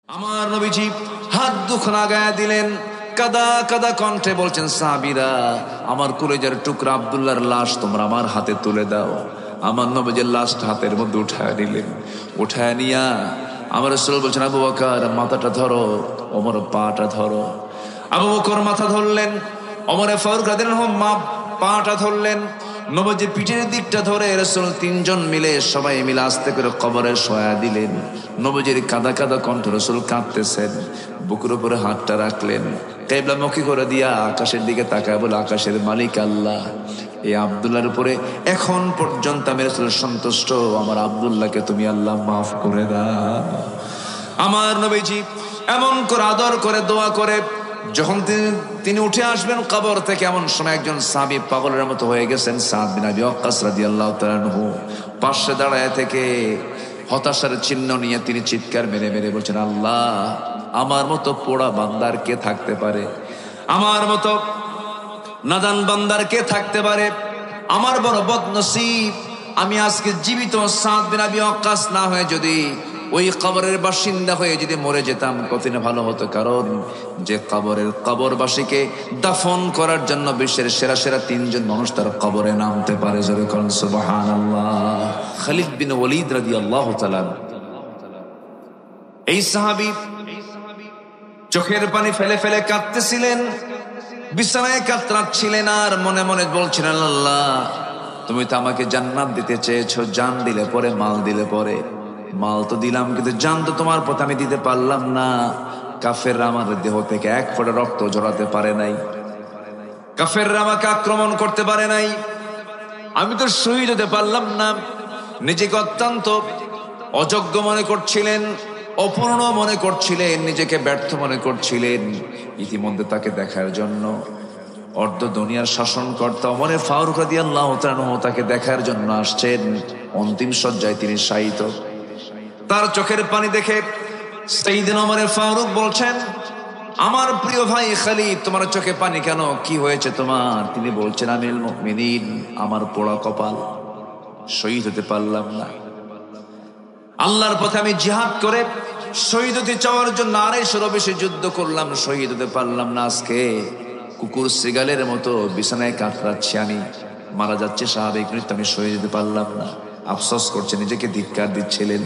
আমার নবীজি হাত দুখানা গায়ে দিলেন, কাদা কাদা কণ্ঠে বলছেন, সাহাবীরা আমার কলেজের টুকরা আব্দুল্লাহর লাশ তোমরা আমার হাতে তুলে দাও। আমার নবীজির লাশটা হাতের মধ্যে উঠায় নিলেন। উঠায় নিয়া আমার রাসূল বলছেন, আবু বকর মাথাটা ধরো, ওমর পাটা ধরো। আবু বকর মাথা ধরলেন, ওমর ফারুক রাদিয়াল্লাহু আনহু পাটা ধরলেন। নবীজির পিঠের দিকটা ধরে রাসূল তিনজন মিলে সবাই মিলে আস্তে করে কবরে শোয়া দিলেন। নবীজির কাদা কাদা কণ্ঠ, রাসূল কাঁদতেছেন, বুকের উপরে হাতটা রাখলেন, কিবলামুখী করে দিয়া আকাশের দিকে তাকায় বলে, আকাশের মালিক আল্লাহ, এই আব্দুল্লাহর উপরে এখন পর্যন্ত আমি রাসূল সন্তুষ্ট, আমার আব্দুল্লাহকে তুমি আল্লাহ মাফ করে দাও। আমার নবীজি এমন করে আদর করে দোয়া করে যখন তিনি উঠে আসবেন কবর থেকে, এমন সময় একজন সাহাবী পাগলের মতো হয়ে গেছেন, সাদ বিন আবি ওয়াক্কাস রাদিয়াল্লাহু তাআলা আনহু পাশে দাঁড়ায় থেকে হতাশার চিহ্ন নিয়ে তিনি চিৎকার মেরে মেরে বলছেন, আল্লাহ, আমার মতো পোড়া বান্দার কে থাকতে পারে? আমার মতো নাদান বান্দার কে থাকতে পারে? আমার বড় বদনসিব, আমি আজকে জীবিত সাদ বিন আবি ওয়াক্কাস না হয়ে যদি ওই কবরের বাসিন্দা হয়ে যদি মরে যেতাম কত না ভালো হতো। কারণ যে কবরবাসীকে দাফন করার জন্য বিশ্বের সেরা সেরা তিনজন মানুষ তার কবরে নামতে পারে। জোরে করুন সুবহানাল্লাহ। খালিদ বিন ওয়ালিদ রাদিয়াল্লাহু তাআলা, এই সাহাবী চোখের পানি ফেলে ফেলে কাঁদতেছিলেন, বিছানায় কাতরাচ্ছিলেন আর মনে মনে বলছিলেন, আল্লাহ, তুমি তো আমাকে জান্নাত দিতে চেয়েছো, জান দিলে পরে, মাল দিলে পরে। মাল তো দিলাম, কিন্তু জান তো তোমার পথে আমি দিতে পারলাম না। কাফেররা আমার দেহ থেকে এক ফোঁটা রক্ত ঝরাতে পারে নাই, কাফেররা আমাকে আক্রমণ করতে পারে নাই, আমি তো শহীদ হতে পারলাম না। নিজেকে অত্যন্ত অযোগ্য মনে করছিলেন, অপূর্ণ মনে করছিলেন, নিজেকে ব্যর্থ মনে করছিলেন। ইতিমধ্যে তাকে দেখার জন্য অর্ধ দুনিয়ার শাসনকর্তা ওমর ফারুক রাদিয়াল্লাহু তাআলা তাকে দেখার জন্য আসছেন। অন্তিম শয্যায় তিনি শায়িত। তার চোখের পানি দেখে সাইয়েদনা ওমর ফারুক বলছেন, আমার প্রিয় ভাই খালিদ, তোমার চোখে পানি কেন? কি হয়েছে তোমার? তিনি বলছেন, আমিরুল মুমিনিন, আমার পোড়া কপাল, শহীদ হতে পারলাম না। আল্লাহর পথে আমি জিহাদ করে শহীদ হতে চাওয়ার জন্য 250 বেশি যুদ্ধ করলাম, শহীদ হতে পারলাম না। আজকে কুকুর সিগালের মতো বিছানায় কাতরাচ্ছি, আমি মারা যাচ্ছে স্বাভাবিক মৃত্যু, আমি শহীদ হতে পারলাম না। আফসোস করছে, নিজেকে ধিক্কার দিচ্ছিলেন।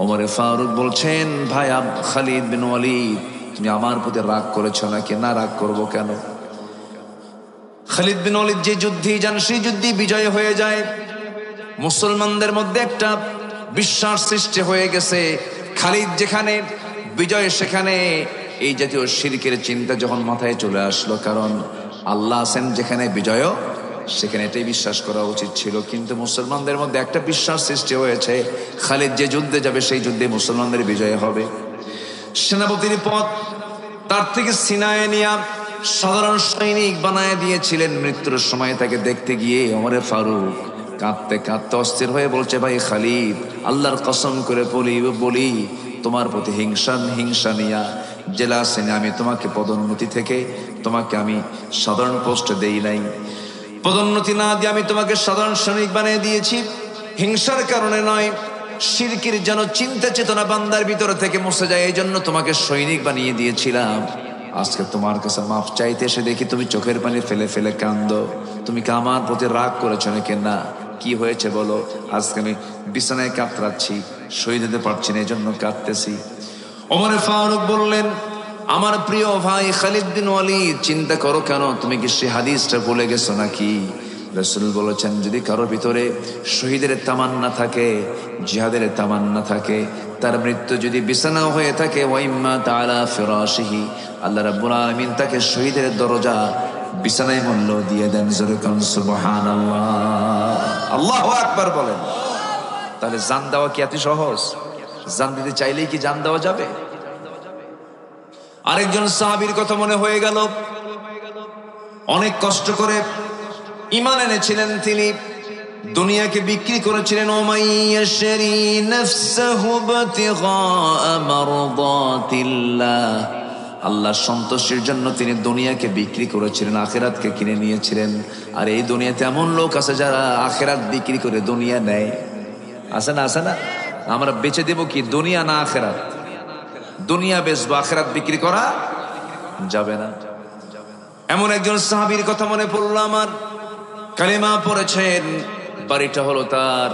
ওমর ফারুক বলছেন, ভাই খালিদ বিন ওয়ালিদ, তুমি আমার প্রতি রাগ করেছো নাকি? না, রাগ করবো কেন? খালিদ বিন ওয়ালিদ যে যুদ্ধে যান সেই যুদ্ধে বিজয় হয়ে যায়। মুসলমানদের মধ্যে একটা বিশ্বাস সৃষ্টি হয়ে গেছে, খালিদ যেখানে বিজয় সেখানে এই জাতীয় শিরকের চিন্তা যখন মাথায় চলে আসলো, কারণ আল্লাহ আছেন যেখানে বিজয় সেখানে, এটাই বিশ্বাস করা উচিত ছিল। কিন্তু মুসলমানদের মধ্যে একটা বিশ্বাস সৃষ্টি হয়েছে, খালিদ যে যুদ্ধে যাবে সেই যুদ্ধে মুসলমানদের বিজয় হবে। সেনাপতির পদ তার থেকে ছিনায় নিয়া সাধারণ সৈনিক বানায় দিয়েছিলেন। মৃত্যুর সময় তাকে দেখতে গিয়ে ওমর ফারুক কাঁদতে কাঁদতে অস্থির হয়ে বলছে, ভাই খালিদ, আল্লাহর কসম করে বলি তোমার প্রতি হিংসা নিয়া জেলা সেনে আমি তোমাকে পদোন্নতি থেকে তোমাকে আমি সাধারণ পোস্টে দেই নাই। পদোন্নতি না দিয়ে আমি তোমাকে সাধারণ সৈনিক বানিয়ে দিয়েছি, হিংসার কারণে নয়, শিরকের যেন চিন্তা চেতনা বান্দার ভিতরে থেকে মুছে যায়, এই জন্য তোমাকে সৈনিক বানিয়ে দিয়েছিলাম। আজকে তোমার কাছে মাফ চাইতে এসে দেখি তুমি চোখের পানি ফেলে ফেলে কান্দো। তুমি কি আমার প্রতি রাগ করেছো নাকি? না। কি হয়েছে বলো? আজকে আমি বিছানায় কাতরাচ্ছি, শহীদ হতে পারছি না, এই জন্য কাঁদতেছি। ওমর ফারুক বললেন, আমার প্রিয় ভাই খালিদ বিন ওয়ালিদ, চিন্তা করো কেন? তুমি কি সে হাদিসটা ভুলে গেছো নাকি? রাসূল বলেছেন, যদি কারোর ভিতরে শহীদের তামান্না থাকে, জিহাদের তামান্না থাকে, তার মৃত্যু যদি বিছানাও হয়ে থাকে, ওয়াইম্মা তাআলা ফিরাশিহি, আল্লাহ রাব্বুল আলামিন তাকে শহীদের দরজা বিছানায় মূল্য দিয়ে দেন। জোরে কোন সুবহানাল্লাহ, আল্লাহু আকবার বলেন। তাহলে জান দেওয়া কি এত সহজ? জান দিতে চাইলেই কি জান দেওয়া যাবে? আরেকজন সাহাবীর কথা মনে হয়ে গেল, অনেক কষ্ট করে ঈমান এনেছিলেন তিনি, দুনিয়াকে বিক্রি করেছিলেন। ওমাইয়াশরি নাফসাহু বিতিগা মারদাতিল্লাহ, আল্লাহর সন্তুষ্টির জন্য তিনি দুনিয়াকে বিক্রি করেছিলেন, আখিরাতকে কিনে নিয়েছিলেন। আর এই দুনিয়াতে এমন লোক আছে যারা আখিরাত বিক্রি করে দুনিয়া নেয়। আছে না? আছে না? আমরা বেচে দেব কি, দুনিয়া না আখিরাত? দুনিয়া বেচবো, আখিরাত বিক্রি করা যাবে না। এমন একজন সাহাবীর কথা মনে পড়লো আমার, কালেমা পড়েছেন, বাড়িটা হলো তার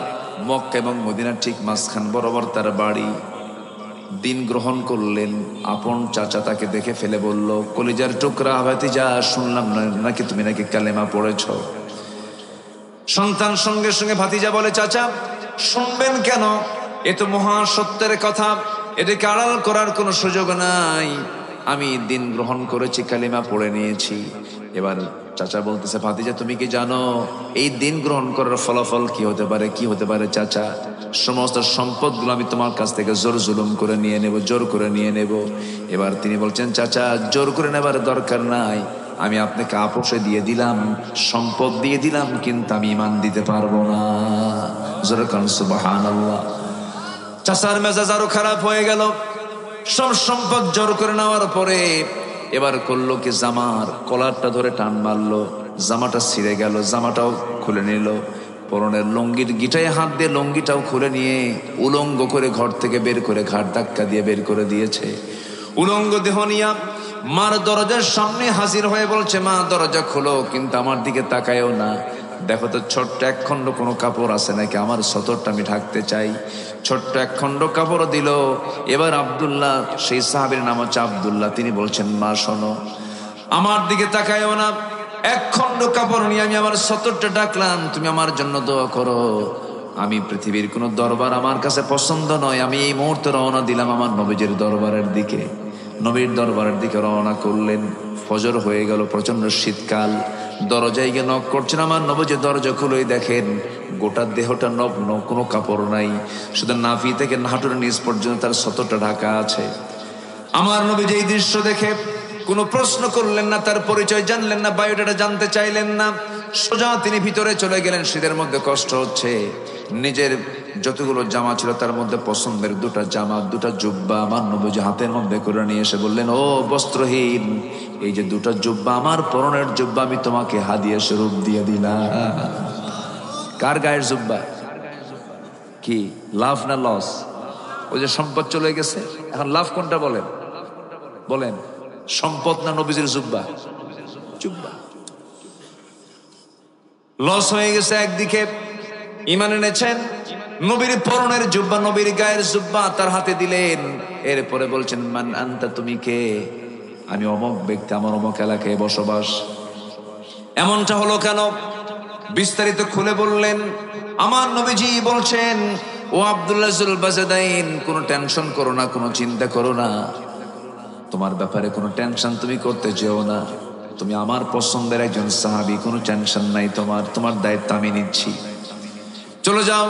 মক্কা এবং মদিনার ঠিক মাঝখান বরাবর তার বাড়ি। দিন গ্রহণ করলেন, আপন চাচা তাকে দেখে ফেলে বলল, কলিজার টুকরা ভাতিজা, শুনলাম নাকি তুমি নাকি কালেমা পড়েছ। সন্তান সঙ্গে সঙ্গে ভাতিজা বলে, চাচা শুনবেন কেন, এ তো মহা সত্যের কথা, এটাকে আড়াল করার কোনো সুযোগ নাই, আমি দিন গ্রহণ করেছি, কালিমা পড়ে নিয়েছি। এবার চাচা বলতেছে, ভাতিজা তুমি কি জানো এই দিন গ্রহণ করার ফলাফল কি হতে পারে? কি হতে পারে চাচা? সমস্ত সম্পদগুলো আমি তোমার কাছ থেকে জোর জুলুম করে নিয়ে নেব, জোর করে নিয়ে নেব। এবার তিনি বলছেন, চাচা জোর করে নেবার দরকার নাই, আমি আপনাকে আপোষে দিয়ে দিলাম, সম্পদ দিয়ে দিলাম, কিন্তু আমি ঈমান দিতে পারবো না। জোরে কান সুবহানাল্লাহ। চাচার মেজাজ আরো খারাপ হয়ে গেল। সব সম্পদ জোর করে নেওয়ার পরে এবার করলো কি, জামার কলারটা ধরে টান মারলো, জামাটা ছিঁড়ে গেল, জামাটাও খুলে নিল, পরনের লুঙ্গির গিটায় হাত দিয়ে লুঙ্গিটাও খুলে নিয়ে উলঙ্গ করে ঘর থেকে বের করে ঘাট ধাক্কা দিয়ে বের করে দিয়েছে। উলঙ্গ দেহ নিয়া মার দরজার সামনে হাজির হয়ে বলছে, মা দরজা খোলো, কিন্তু আমার দিকে তাকায়ও না, দেখো তো ছোট্ট এক খণ্ড কোনো কাপড় আছে নাকি, আমার সতরটা আমি ঢাকতে চাই। ছোট্ট এক খণ্ড কাপড় দিল। এবার আব্দুল্লাহ, সেই সাহাবীর নাম হচ্ছে আব্দুল্লাহ, তিনি বলছেন, মা শোনো, আমার দিকে তাকায়ও না, এক খণ্ড কাপড় নিয়ে আমি আমার সতরটা ডাকলাম, তুমি আমার জন্য দোয়া করো। আমি পৃথিবীর কোনো দরবার আমার কাছে পছন্দ নয়, আমি এই মুহূর্তে রওনা দিলাম আমার নবীজির দরবারের দিকে। নবীর দরবারের দিকে রওনা করলেন। ফজর হয়ে গেল, প্রচন্ড শীতকাল, দরজায় গিয়ে নক করছেন, আমার নবীজি দরজা খুলেই দেখেন গোটা দেহটা নগ্ন, কোনো কাপড় নাই, শুধু নাভি থেকে হাঁটুর নিচ পর্যন্ত তার সতরটা ঢাকা আছে। আমার নবীজি এই দৃশ্য দেখে কোনো প্রশ্ন করলেন না, তার পরিচয় জানলেন না, বায়োডাটা জানতে চাইলেন না, সোজা তিনি ভিতরে চলে গেলেন। শীতের মধ্যে কষ্ট হচ্ছে, নিজের যতগুলো জামা ছিল তার মধ্যে পছন্দের দুটা জামা, দুটা জুব্বা আমার নবীজি হাতের মধ্যে করে নিয়ে এসে বললেন, ও বস্ত্রহীন, এই যে দুটা জুব্বা, আমার পরনের জুব্বা আমি তোমাকে হাদিয়া স্বরূপ দিয়ে দিলাম। কার গায়ের জুব্বা? কি লাভ না লস? ওই যে সম্পদ চলে গেছে, এখন লাভ কোনটা বলেন? বলেন, সম্পদ না নবীজির জুব্বা? জুব্বা। লস হয়ে গেছে একদিকে, ঈমান এনেছেন, নবীর পরনের জুব্বা, নবীর গায়ের জুব্বা তার হাতে দিলেন। এরপরে বলছেন, মান আনতা, তুমি কে? আমি অমুক ব্যক্তি, আমার অমুক এলাকায় বসবাস। এমনটা হলো কেন? বিস্তারিত খুলে বললেন। আমার নবীজি বলছেন, ও আব্দুল্লাহ জুল বাজাদাইন, কোনো টেনশন করো না, কোনো চিন্তা করো না, তোমার ব্যাপারে কোনো টেনশন তুমি করতে যেও না, তুমি আমার পছন্দের একজন সাহাবী, কোনো টেনশন নাই তোমার, তোমার দায়িত্ব আমি নিচ্ছি, চলে যাও,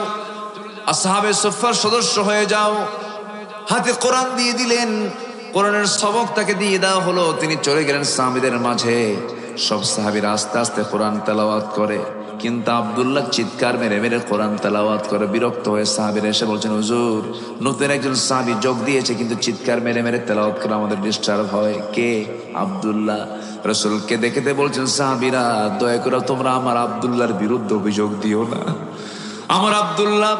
আসহাবে সুফফার সদস্য হয়ে যাও। হাতে কোরআন দিয়ে দিলেন, কোরআনের সবক তাকে দিয়ে দেওয়া হলো, তিনি চলে গেলেন সাহাবীদের মাঝে। সব সাহাবীরা আস্তে আস্তে কোরআন তেলাওয়াত করে, কিন্তু আব্দুল্লাহ চিৎকার মেরে মেরে কোরআন তেলাওয়াত করে। বিরক্ত হয়ে সাহাবীরা এসে বলছেন, হুজুর, নতুন একজন সাহাবী যোগ দিয়েছে, কিন্তু চিৎকার মেরে মেরে তেলাওয়াত করে আমাদের ডিস্টার্ব হয়। কে? আব্দুল্লাহ। রাসূলকে দেখে বলছেন, সাহাবীরা দয়া করে তোমরা আমার আব্দুল্লাহর বিরুদ্ধে অভিযোগ দিও না। আমার আব্দুল্লাহ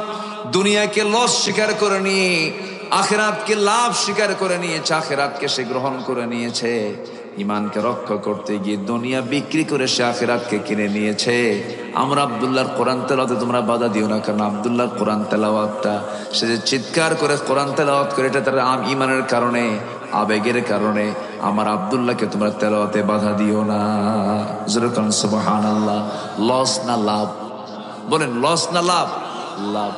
দুনিয়াকে লস স্বীকার করে নিয়ে আখিরাতকে লাভ স্বীকার করে নিয়েছে, আখিরাতকে সে গ্রহণ করে নিয়েছে। ঈমানকে রক্ষা করতে গিয়ে দুনিয়া বিক্রি করে সে আখিরাতকে কিনে নিয়েছে। আমরা আব্দুল্লাহর কোরআন তেলাওয়াতে তোমরা বাধা দিও না, কারণ আব্দুল্লাহর কোরআন তেলাওয়াতটা, সে যে চিৎকার করে কোরআন তেলাওয়াত করে, এটা তার ঈমানের কারণে, আবেগের কারণে। আমার আব্দুল্লাহকে তোমরা তেলাওয়াতে বাধা দিও না। জোরে কান সুবহানাল্লাহ। লস না লাভ? বলেন, লস না লাভ? লাভ।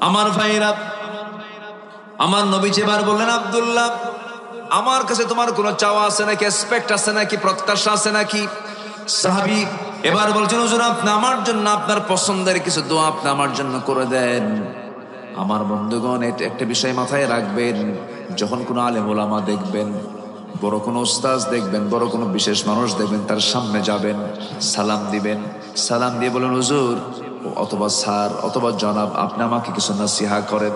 আমার ভাইরা, আমার নবীজি এবার বললেন, আব্দুল্লাহ, আমার কাছে তোমার কোনো চাওয়া আছে নাকি, এক্সপেক্ট আছে নাকি, প্রত্যাশা আছে নাকি? সাহাবী এবার বলছেন, হুজুর, আপনি আমার জন্য আপনার পছন্দের কিছু দোয়া আপনি আমার জন্য করে দেন। আমার বন্ধুগণ, একটা বিষয় মাথায় রাখবেন, যখন কোনো আলেম ওলামা দেখবেন, বড় কোনো উস্তাদ দেখবেন, বড় কোনো বিশেষ মানুষ দেখবেন, তার সামনে যাবেন, সালাম দিবেন, সালাম দিয়ে বলেন, হুজুর অথবা স্যার অথবা জনাব, আপনি আমাকে কিছু নসিহা করেন,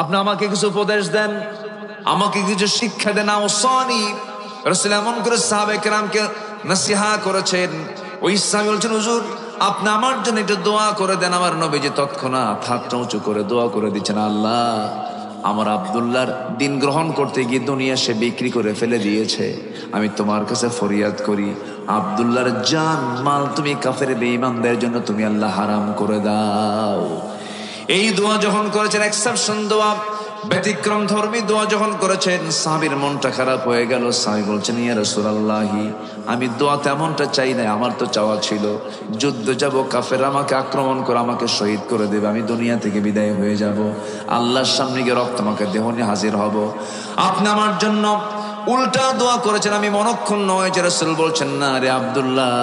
আপনি আমাকে কিছু উপদেশ দেন, আমাকে কিছু শিক্ষা দেন। আওসানি, রাসূল এমন করে সাহাবায়ে কেরামকে নসিহা করেছেন। ওই সাহাবী বলছেন, হুজুর আপনি আমার জন্য একটু দোয়া করে দেন। আমার নবীজি তৎক্ষণাৎ হাতটা উঁচু করে দোয়া করে দিচ্ছেন, আল্লাহ আমার আব্দুল্লাহর দিন গ্রহণ করতে গিয়ে দুনিয়া সে বিক্রি করে ফেলে দিয়েছে। আমি তোমার কাছে ফরিয়াদ করি, আব্দুল্লাহর জান মাল তুমি কাফের বেঈমানদের জন্য তুমি আল্লাহ হারাম করে দাও। এই দোয়া যখন করেছেন, এক্সেপশন দোয়া, ব্যতিক্রম ধর্মী দোয়া যখন করেছেন, সাহাবীর মনটা খারাপ হয়ে গেল। সাহাবী বলছেন, ইয়া রাসূলুল্লাহি, আমি দোয়া তেমনটা চাই না, আমার তো চাওয়া ছিল যুদ্ধ যাব, কাফের আমাকে আক্রমণ করে আমাকে শহীদ করে দেবে, আমি দুনিয়া থেকে বিদায় হয়ে যাব, আল্লাহর সামনে গিয়ে রক্ত আমাকে দেহ নিয়ে হাজির হব। আপনি আমার জন্য উল্টা দোয়া করেছেন, আমি মনক্ষুণ্ণ নয়। যে রাসূল বলছেন, না রে আব্দুল্লাহ,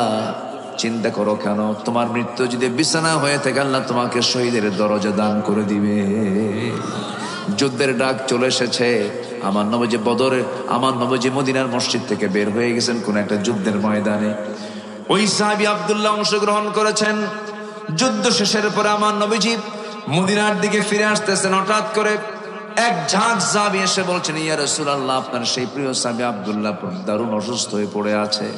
চিন্তা করো কেন, তোমার মৃত্যু যদি বিছানা হয়ে থাকে আল্লাহ তোমাকে শহীদের দরজা দান করে দিবে। যুদ্ধের ডাক চলে এসেছে। আমার নবীজি বদরে, আমার নবীজি মদিনার মসজিদ থেকে বের হয়ে গেছেন কোন একটা যুদ্ধের ময়দানে। ওই সাহাবী আব্দুল্লাহ অংশগ্রহণ করেছেন। যুদ্ধ শেষের পরে আমার নবীজি মদিনার দিকে ফিরে আসতেছেন। হঠাৎ করে এক ঝাঁক সাহাবী এসে বলছেন, ইয়া রাসূলুল্লাহ, আপনার সেই প্রিয় সাহাবী আব্দুল্লাহ দারুণ অসুস্থ হয়ে পড়ে আছে।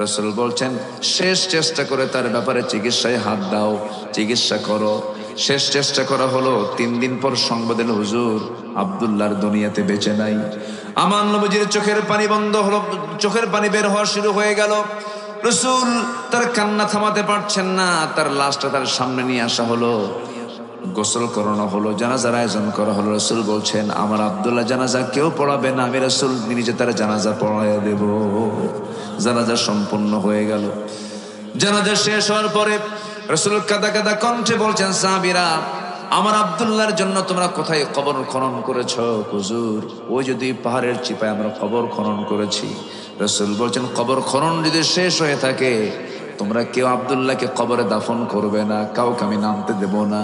রাসূল বলছেন, শেষ চেষ্টা করে তার ব্যাপারে চিকিৎসায় হাত দাও, চিকিৎসা করো। শেষ চেষ্টা করা হলো। 3 দিন পর সংবাদ এলো, হুজুর আব্দুল্লাহর দুনিয়াতে বেঁচে নাই। আমার নবীজির চোখের পানি বন্ধ হলো, চোখের পানি বের হওয়া শুরু হয়ে গেল। রাসূল তার কান্না থামাতে পারছেন না। তার লাশটা তার সামনে নিয়ে আসা হলো, গোসল করানো হলো, জানাজার আয়োজন করা হলো। রাসূল বলছেন, আমার আব্দুল্লাহ জানাজা কেউ পড়াবে না, আমি রাসূল নিজে তার জানাজা পড়াইয়া দেব। জানাজা সম্পন্ন হয়ে গেল। জানাজা শেষ হওয়ার পরে রাসূল কাঁদা কাঁদা কণ্ঠে বলছেন, সাহাবীরা, আমার আব্দুল্লাহর জন্য তোমরা কোথায় কবর খনন করেছো? হুজুর, ওই যদি পাহাড়ের চিপায় আমরা কবর খনন করেছি। রাসূল বলছেন, কবর খনন যদি শেষ হয়ে থাকে, তোমরা কেউ আব্দুল্লাহকে কবরে দাফন করবে না, কাউকে আমি নামতে দেব না।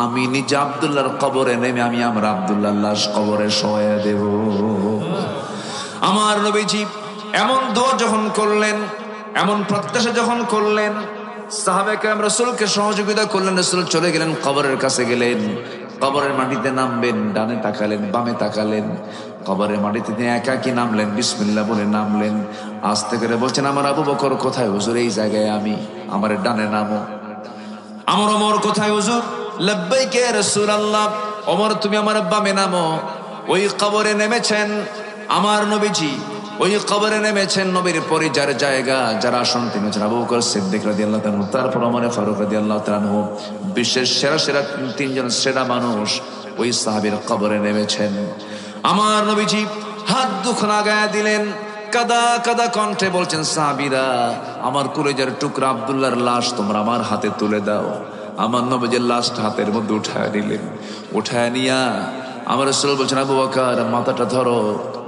আমি নিজে আব্দুল্লাহর কবরে নেমে আমি আমার আব্দুল্লাহর লাশ কবরে শোয়া দেব। আমার নবীজি এমন দোয়া যখন করলেন, এমন প্রত্যাশা যখন করলেন, সাহাবায়ে কেরাম রাসূলকে সহযোগিতা করলেন। রাসূল চলে গেলেন, কবরের কাছে গেলেন, কবরের মাটিতে নামবেন, ডানে তাকালেন, বামে তাকালেন, কবরের মাটিতে তিনি একাকী নামলেন, বিসমিল্লাহ বলে নামলেন। আস্তে করে বলছেন, আমার আবু বকর কোথায়? হুজুর এই জায়গায় আমি, আমার ডানে নামো। আমার ওমর কোথায়? হুজুর লাব্বাইক ইয়া রাসূলুল্লাহ। ওমর তুমি আমার বামে নামো। ওই কবরে নেমেছেন আমার নবীজি, ওই কবরে নেমেছেন নবীর পরে যার জায়গা, যার আসন, তিনি হচ্ছেন আবু বকর সিদ্দিক রাদিয়াল্লাহু তাআলা, তারপর ওমর ফারুক রাদিয়াল্লাহু তাআলা, বিশ্বের সেরা সেরা 3 জন সেরা মানুষ ওই সাহাবীর কবরে নেমেছেন। আমার নবীজি হাত দুখানা গায়ে দিলেন, কাদা কাদা কণ্ঠে বলছেন, সাহাবীরা, আমার কলিজার টুকরা আব্দুল্লাহর লাশ তোমরা আমার হাতে তুলে দাও। আমার নবীজির লাশটা হাতের মধ্যে উঠায় নিলেন। উঠায় নিয়া আমার রাসূল বলছেন, আবু বকর মাথাটা ধরো,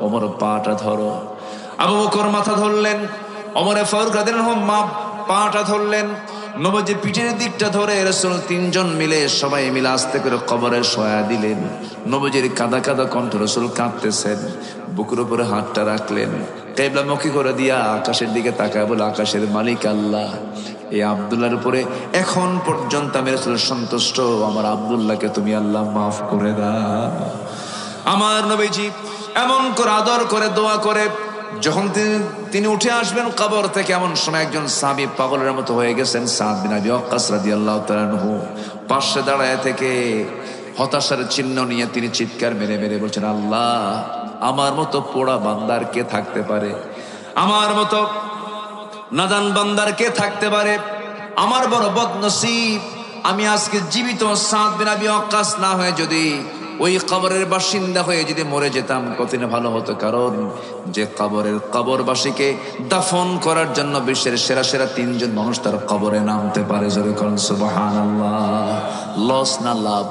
ওমর পাটা ধরো। আবু বকর মাথা ধরলেন, ওমর ফারুক রাদিয়াল্লাহু আনহু পাটা ধরলেন, নবীজির পিঠের দিকটা ধরে রাসূল 3 জন মিলে সবাই মিলে আস্তে করে কবরে শোয়া দিলেন। নবীজির কাদা কাদা কণ্ঠ, রাসূল কাঁদতেছেন, বুকের উপরে হাতটা রাখলেন, কিবলামুখী করে দিয়া আকাশের দিকে তাকায় বলে, আকাশের মালিক আল্লাহ, এই আব্দুল্লাহর উপরে এখন পর্যন্ত আমি রাসূল সন্তুষ্ট, আমার আব্দুল্লাহকে তুমি আল্লাহ মাফ করে দাও। আমার নবীজি এমন করে আদর করে দোয়া করে যখন তিনি উঠে আসবেন কবর থেকে, এমন সময় একজন সাহাবী পাগলের মতো হয়ে গেছেন, সাদ বিন আবি ওয়াক্কাস রাদিয়াল্লাহু তাআলা আনহু, পাশে দাঁড়ায় থেকে হতাশার চিহ্ন নিয়ে তিনি চিৎকার মেরে মেরে বলছেন, আল্লাহ, আমার মতো পোড়া বান্দার কে থাকতে পারে? আমার মতো নাদান বান্দার কে থাকতে পারে? আমার বড় বদনসিব, আমি আজকে জীবিত সাদ বিন আবি ওয়াক্কাস না হয়ে যদি ওই কবরের বাসিন্দা হয়ে যদি মরে যেতাম কত না ভালো হতো। কারণ যে কবরবাসীকে দাফন করার জন্য বিশ্বের সেরা সেরা 3 জন মানুষ তার কবরে নামতে পারে। জোরে করুন সুবহানাল্লাহ। লস না লাভ?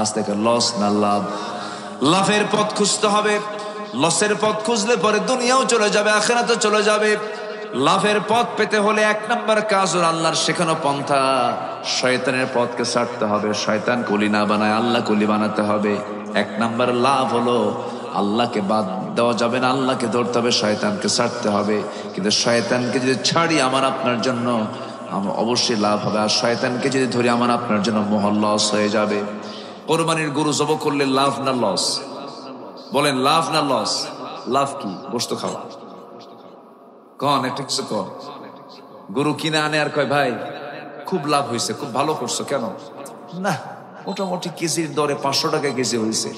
আজ থেকে লস না লাভ? লাভের পথ খুঁজতে হবে। লসের পথ খুঁজলে পরে দুনিয়াও চলে যাবে, আখিরাতও চলে যাবে। লাভের পথ পেতে হলে 1 নম্বর কাজ হলো আল্লাহর শেখানো পন্থা, শয়তানের পথকে ছাড়তে হবে। শয়তান কলি না বানায়, আল্লাহ কলি বানাতে হবে। 1 নম্বর লাভ হলো আল্লাহকে বাদ দেওয়া যাবে না, আল্লাহকে ধরতে হবে, শয়তানকে ছাড়তে হবে। কিন্তু শয়তানকে যদি ছাড়ি আমার আপনার জন্য অবশ্যই লাভ হবে, আর শয়তানকে যদি ধরি আমার আপনার জন্য মহা লস হয়ে যাবে। কোরবানির গরু জব করলে লাভ না লস? বলেন লাভ না লস? লাভ কি? গোশত খাওয়া। কন একটা কিছু কর। গরু কিনে আনে আর কয়, ভাই খুব লাভ হয়েছে, খুব ভালো করছো। কেন? না, মোটামুটি কেজির দরে 500 টাকা কেজি হয়েছে।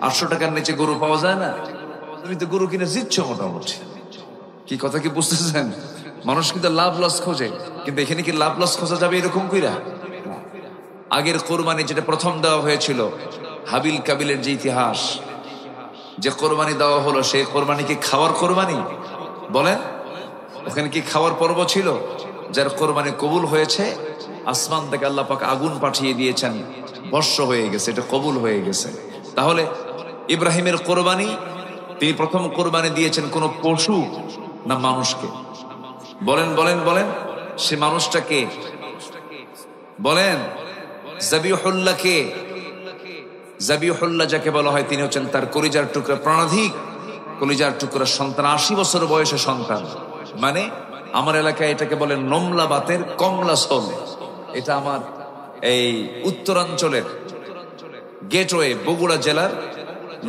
800 টাকার নিচে গরু পাওয়া যায় না? তুমি তো গরু কিনে জিতছ মোটামুটি। কি কথা কি বুঝতেছেন? মানুষ কিন্তু লাভ লস খোঁজে, কিন্তু এখানে কি লাভ লস খোঁজা যাবে এরকম কইরা? আগের কোরবানি যেটা প্রথম দেওয়া হয়েছিল, হাবিল কাবিলের যে ইতিহাস, যে কোরবানি দেওয়া হলো, সেই কোরবানি কি খাওয়ার কোরবানি? বলেন, ওখানে কি খাওয়ার পর্ব ছিল? যার কোরবানি কবুল হয়েছে, আসমান থেকে আল্লাহ পাক আগুন পাঠিয়ে দিয়েছেন, বর্ষ হয়ে গেছে, এটা কবুল হয়ে গেছে। তাহলে ইব্রাহিমের কোরবানি, তিনি প্রথম কোরবানি দিয়েছেন কোন পশু না মানুষকে? বলেন বলেন বলেন, সে মানুষটা কে? বলেন, জাবিহুল্লাহ কে? জাবিহুল্লাহ যাকে বলা হয়, তিনি হচ্ছেন তার কলিজার টুকরা, প্রাণাধিক কলিজার টুকরা সন্তান, 80 বছর বয়সে সন্তান। মানে আমার এলাকায় এটাকে বলে নমলা বাতের কমলা সোল। এটা আমার এই উত্তরাঞ্চলের গেটওয়ে বগুড়া জেলার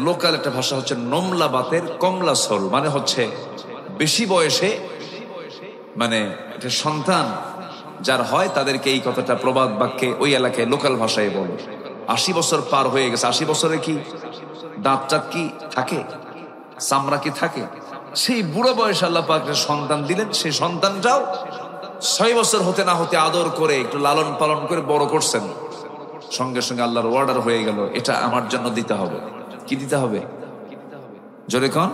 লোকাল একটা ভাষা হচ্ছে নমলা বাতের কমলা সোল। মানে হচ্ছে বেশি বয়সে, মানে এটা সন্তান যার হয় তাদেরকে এই কথাটা প্রবাদ বাক্যে ওই এলাকায় লোকাল ভাষায় বলে। 80 বছর পার হয়ে গেছে, 80 বছরে কি দাঁত টাত কি থাকে, চামড়া কি থাকে? সেই বুড়ো বয়সে আল্লাহ পাক সন্তান দিলেন। সেই সন্তানটাও 6 বছর হতে না হতে আদর করে একটু লালন পালন করে বড় করছেন। সঙ্গে সঙ্গে আল্লাহর অর্ডার হয়ে গেল, এটা আমার জন্য দিতে হবে। কি দিতে হবে? জোরে কন।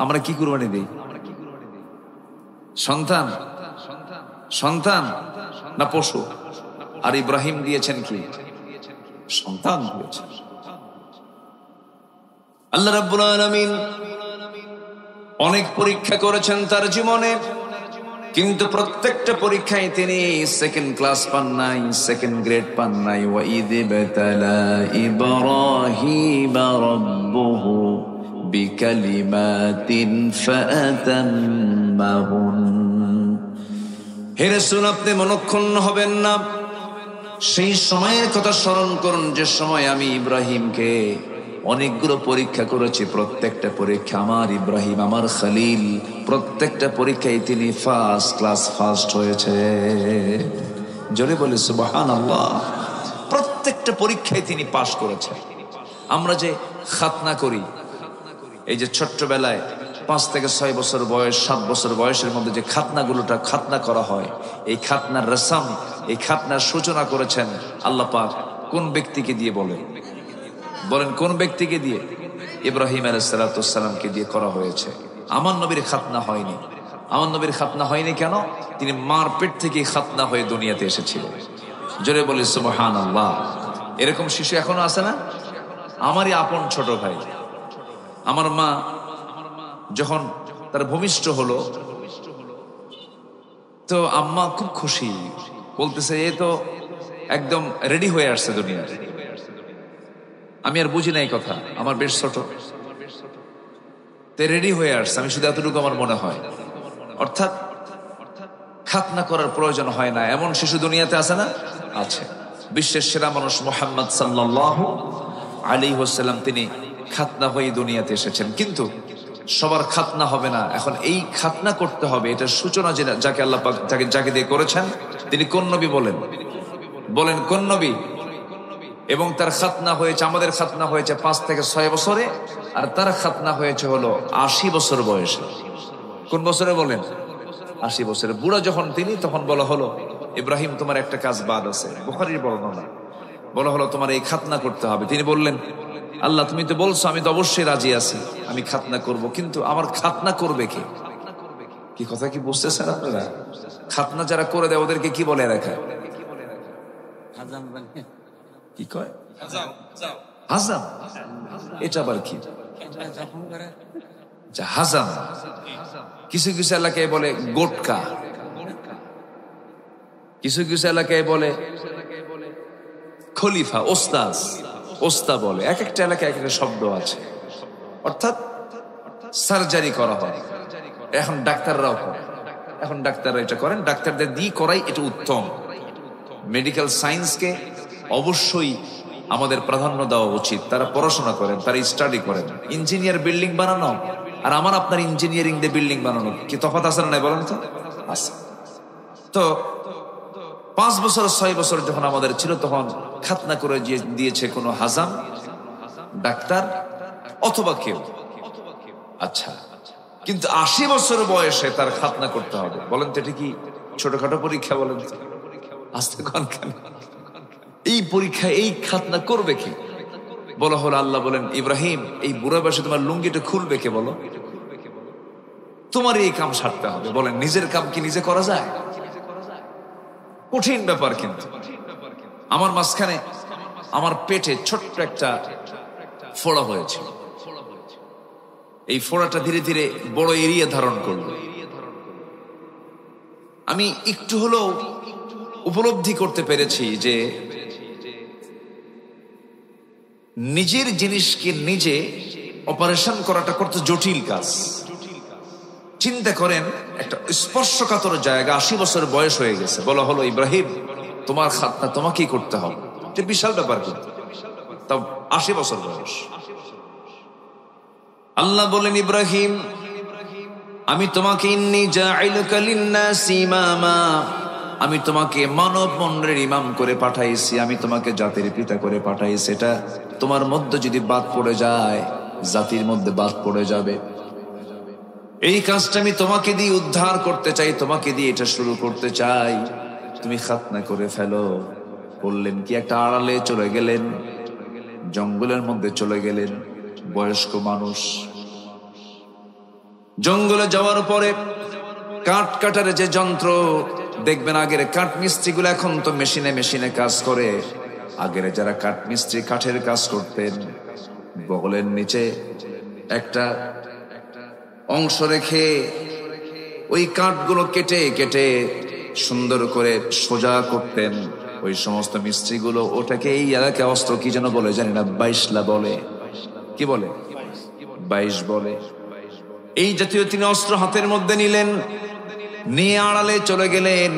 আমরা কি কুরবানি দিই? সন্তান? সন্তান না পশু? আর ইব্রাহিম দিয়েছেন কি? সন্তান দিয়েছেন। আল্লাহ রাব্বুল আলামিন অনেক পরীক্ষা করেছেন তার জীবনে, কিন্তু প্রত্যেকটা পরীক্ষায় তিনি সেকেন্ড ক্লাস পান নাই, সেকেন্ড গ্রেড পান নাই। ওয়া ইয বাতালা ইব্রাহিম রাব্বুহু বিকালিমাতিন ফাতাম্মাহুন। হে রাসূল, আপনি মনক্ষুণ্ণ হবেন না। সেই সময়ের কথা স্মরণ করুন যে সময় আমি ইব্রাহিমকে অনেকগুলো পরীক্ষা করেছি। প্রত্যেকটা পরীক্ষা আমার ইব্রাহিম, আমার খলিল, প্রত্যেকটা পরীক্ষায় তিনি ফার্স্ট ক্লাস ফার্স্ট হয়েছে। জোরে বলি সুবহানাল্লাহ। প্রত্যেকটা পরীক্ষায় তিনি পাশ করেছেন। আমরা যে খাতনা করি, এই যে ছোট্টবেলায় 5 থেকে 6 বছর বয়স, 7 বছর বয়সের মধ্যে যে খাতনা করা হয়, এই খাতনার রসম, এই খাতনার সূচনা করেছেন আল্লাহ পাক কোন ব্যক্তিকে দিয়ে? বলেন কোন ব্যক্তিকে দিয়ে? ইব্রাহিম আলাইহিস সালামকে দিয়ে করা হয়েছে। আমার নবীর খাতনা হয়নি। আমার নবীর খাতনা হয়নি কেন? তিনি মার পেট থেকে খাতনা হয়ে দুনিয়াতে এসেছিলেন। জোরে বলি সুবহানাল্লাহ। এরকম শিশু এখনো আছে না? আমারই আপন ছোট ভাই, আমার মা যখন তার ভূমিষ্ঠ হলো, তো আম্মা খুব খুশি, বলতেছে এ তো একদম রেডি হয়ে আসছে দুনিয়ার। আমি আর বুঝি না এই কথা, আমার বেশ ছোট, তে রেডি হয়ে আসছে, আমি শুধু এতটুকু আমার মনে হয়। অর্থাৎ খাতনা করার প্রয়োজন হয় না এমন শিশু দুনিয়াতে আছে না? আছে। বিশ্বের সেরা মানুষ মুহাম্মদ সাল্লাল্লাহু আলাইহি ওয়াসাল্লাম, তিনি খাতনা হয়ে দুনিয়াতে এসেছেন। কিন্তু সবার খাতনা হবে না। এখন এই খাতনা করতে হবে, এটার সূচনা যাকে আল্লাহ পাক যাকে দিয়ে করেছেন, তিনি কোন নবী? বলেন কোন নবী? এবং তার খাতনা হয়েছে, আমাদের খাতনা হয়েছে 5 থেকে 6 বছরে, আর তার খাতনা হয়েছে হলো 80 বছর বয়সে। কোন বছরে? বলেন 80 বছরে। বুড়া যখন তিনি, তখন বলা হলো ইব্রাহিম তোমার একটা কাজ বাদ আছে। বুখারীর বর্ণনা, বলা হলো তোমার এই খাতনা করতে হবে। তিনি বললেন আল্লাহ তুমি তো বলছো, আমি তো অবশ্যই রাজি আছি, আমি খাতনা করব, কিন্তু আমার খাতনা করবে কে? কি কথা কি বুঝতেছেন আপনারা? খাতনা যারা করে দেয় ওদেরকে কি বলে রাখা? কি কয়? হাজাম। এটা আবার কি? হাজাম। কিছু কিছু এলাকায় বলে গোটকা, কিছু কিছু এলাকায় বলে খলিফা, ওস্তা বলে। এক একটা এলাকায় এক একটা শব্দ আছে। অর্থাৎ সার্জারি করা হয়। এখন ডাক্তাররাও করে, এখন ডাক্তাররা এটা করেন, ডাক্তারদের দিয়ে করাই এটা উত্তম। মেডিকেল সায়েন্সকে অবশ্যই আমাদের প্রাধান্য দেওয়া উচিত। তারা পড়াশোনা করেন, তারা স্টাডি করেন। ইঞ্জিনিয়ার বিল্ডিং বানানো আর আমার আপনার ইঞ্জিনিয়ারিং দিয়ে বিল্ডিং বানানো কি তফাৎ আছে না? নাই বলেন তো? আছে। তো 5 বছর 6 বছর যখন আমাদের ছিল, তখন খাতনা করে দিয়েছে কোনো হাজাম, ডাক্তার অথবা কেউ। আচ্ছা, কিন্তু 80 বছর বয়সে তার খাতনা করতে হবে, বলেন তো এটা কি ছোটখাটো পরীক্ষা? বলেন আস্তে কন কেন? এই পরীক্ষা, এই খাতনা করবে কি? বলা হলো, আল্লাহ বলেন, ইব্রাহিম এই বুড়া বয়সে তোমার লুঙ্গিটা খুলবে কে? বলো, তোমার এই কাম সারতে হবে। বলেন নিজের কাম কি নিজে করা যায়? কঠিন ব্যাপার। কিন্তু আমার মাঝখানে আমার পেটে ছোট্ট একটা ফোড়া হয়েছিল। এই ফোড়াটা ধীরে ধীরে বড় এরিয়া ধারণ করলো। আমি একটু হলেও উপলব্ধি করতে পেরেছি যে নিজের জিনিসকে নিজে অপারেশন করাটা কত জটিল কাজ। চিন্তা করেন, একটা স্পর্শকাতর জায়গা, 80 বছর বয়স হয়ে গেছে, বলা হলো ইব্রাহিম তোমার খাতনা তোমাকেই করতে হবে। এটা বিশাল ব্যাপার, কিন্তু তাও 80 বছর বয়স। আল্লাহ বলেন, ইব্রাহিম আমি তোমাকে ইন্নী জাইলুকা লিন-নাসি ইমামা, আমি তোমাকে মানব মণ্ডলীর ইমাম করে পাঠাইছি, আমি তোমাকে জাতির পিতা করে পাঠাইছি। এটা তোমার মধ্যে যদি বাদ পড়ে যায়, জাতির মধ্যে বাদ পড়ে যাবে। এই কাজটা আমি তোমাকে দিয়ে উদ্ধার করতে চাই, তোমাকে দিয়ে এটা শুরু করতে চাই, তুমি খাতনা করে ফেলো। বললেন কি, একটা আড়ালে চলে গেলেন, জঙ্গলের মধ্যে চলে গেলেন। বয়স্ক মানুষ জঙ্গলে যাওয়ার পরে কাঠ কাটার যে যন্ত্র দেখবেন, আগের কাঠ মিস্ত্রিগুলো, এখন তো মেশিনে মেশিনে কাজ করে। আগের যারা কাঠ মিস্ত্রি কাঠের কাজ করতেন, বগলের নিচে একটা অংশ রেখে ওই কাঠগুলো কেটে কেটে সুন্দর করে সোজা করতেন। ওই সমস্ত মিস্ত্রিগুলো ওটাকে এই এলাকায় অস্ত্র কি যেন বলে জানি না, 22লা বলে, কি বলে, 22 বলে। এই জাতীয় তিনি অস্ত্র হাতের মধ্যে নিলেন, নিয়ে আড়ালে চলে গেলেন।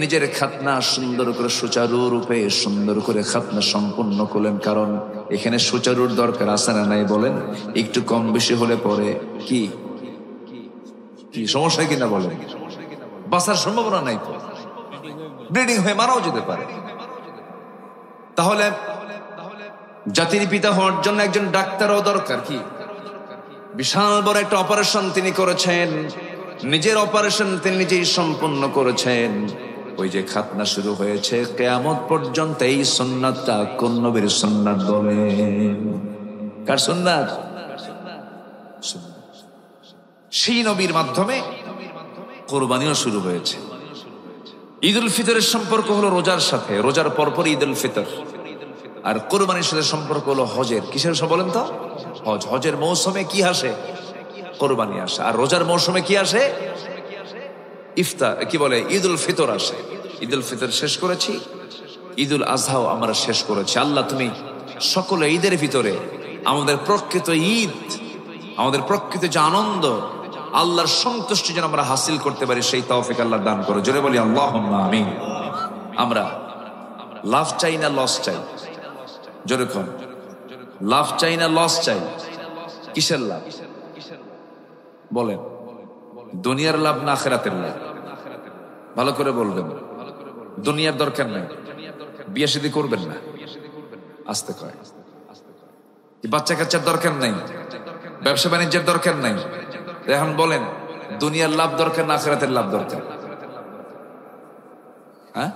নিজের খাতনা সুন্দর করে সুচারু রূপে সুন্দর করে খাতনা সম্পূর্ণ করলেন। কারণ এখানে সুচারুর দরকার আছে না নাই? বলেন, একটু কম বেশি হলে পরে কি কি সমস্যা কিনা বলেন? বাঁচার সম্ভাবনা নাই তো, ব্লিডিং হয়ে মারাও যেতে পারে। তাহলে জাতির পিতা হওয়ার জন্য একজন ডাক্তারও দরকার। কি বিশাল বড় একটা অপারেশন তিনি করেছেন, নিজের অপারেশন তিনি নিজেই সম্পন্ন করেছেন। ওই যে খাতনা শুরু হয়েছে, কিয়ামত পর্যন্ত এই সুন্নাতটা কোন নবীর সুন্নাত বলেন? কার সুন্নাত? সেই নবীর মাধ্যমে কোরবানিও শুরু হয়েছে। ঈদ উল ফিতরের সম্পর্ক হলো রোজার সাথে, রোজার পরপর ঈদ উল ফিতর। আর কোরবানির সাথে সম্পর্ক হলো হজের। কিসের সব বলেন তো? হজ। হজের মৌসুমে কি আসে? কোরবানি আসে। আর রোজার মৌসুমে কি আসে? ইফতার, কি বলে, ঈদ উল ফিতর আসে। ঈদ উল ফিতর শেষ করেছি, ঈদ উল আজহাও আমরা শেষ করেছি। আল্লাহ তুমি সকলে ঈদের ভিতরে আমাদের প্রকৃত ঈদ, আমাদের প্রকৃত যে আনন্দ, আল্লাহর সন্তুষ্টি যেন আমরা হাসিল করতে পারি, সেই তৌফিক আল্লাহ দান করো। জোরে বলি আল্লাহুম্মা আমিন। আমরা লাভ চাই না লস চাই? জোরে কোন, লাভ চাই না লস চাই? কিসের লাভ বলেন? দুনিয়ার লাভ না আখিরাতের লাভ? ভালো করে বলবেন। দুনিয়ার দরকার নাই, বিয়ে শাদী করবেন না, আস্তে কয়। বাচ্চা কাচ্চার দরকার নাই, ব্যবসা বাণিজ্যের দরকার নাই। এখন বলেন, দুনিয়ার লাভ দরকার না আখিরাতের লাভ দরকার? হ্যাঁ,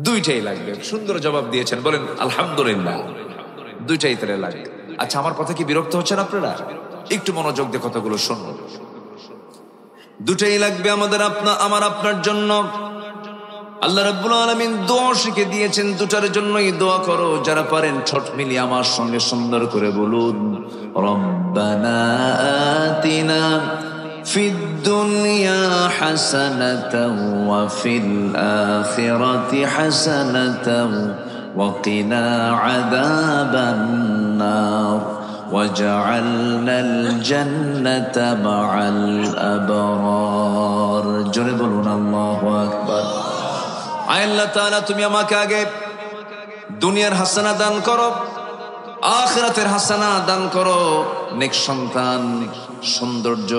দুইটাই লাগবে। সুন্দর জবাব দিয়েছেন, বলেন আলহামদুলিল্লাহ। দুইটাই তাহলে লাগবে। আচ্ছা, আমার কথা কি বিরক্ত হচ্ছেন আপনারা? একটু মনোযোগ দিয়ে কথাগুলো শুনুন। দুটাই লাগবে আমাদের, আমার আপনার জন্য। আল্লাহ রাব্বুল আলামিন দোয়া শিখে দিয়েছেন, দুটার জন্যই দোয়া করো। যারা পারেন ঠোঁট মিলিয়ে আমার সঙ্গে সুন্দর করে বলুন, রব্বানা আতিনা ফিদ দুনিয়া হাসানাতাও ওয়া ফিল আখিরাতি হাসানাতাও ওয়া কিনা আযাবান নার ওয়াজআলনাল জান্নাতা মাআল আবরার। জোরে বলুন আল্লাহু আকবার। আয় আল্লাহ তাআলা, তুমি আমাকে আগে দুনিয়ার হাসানা দান করো, আখিরাতের হাসানা দান করো। নেক সন্তান, সৌন্দর্য,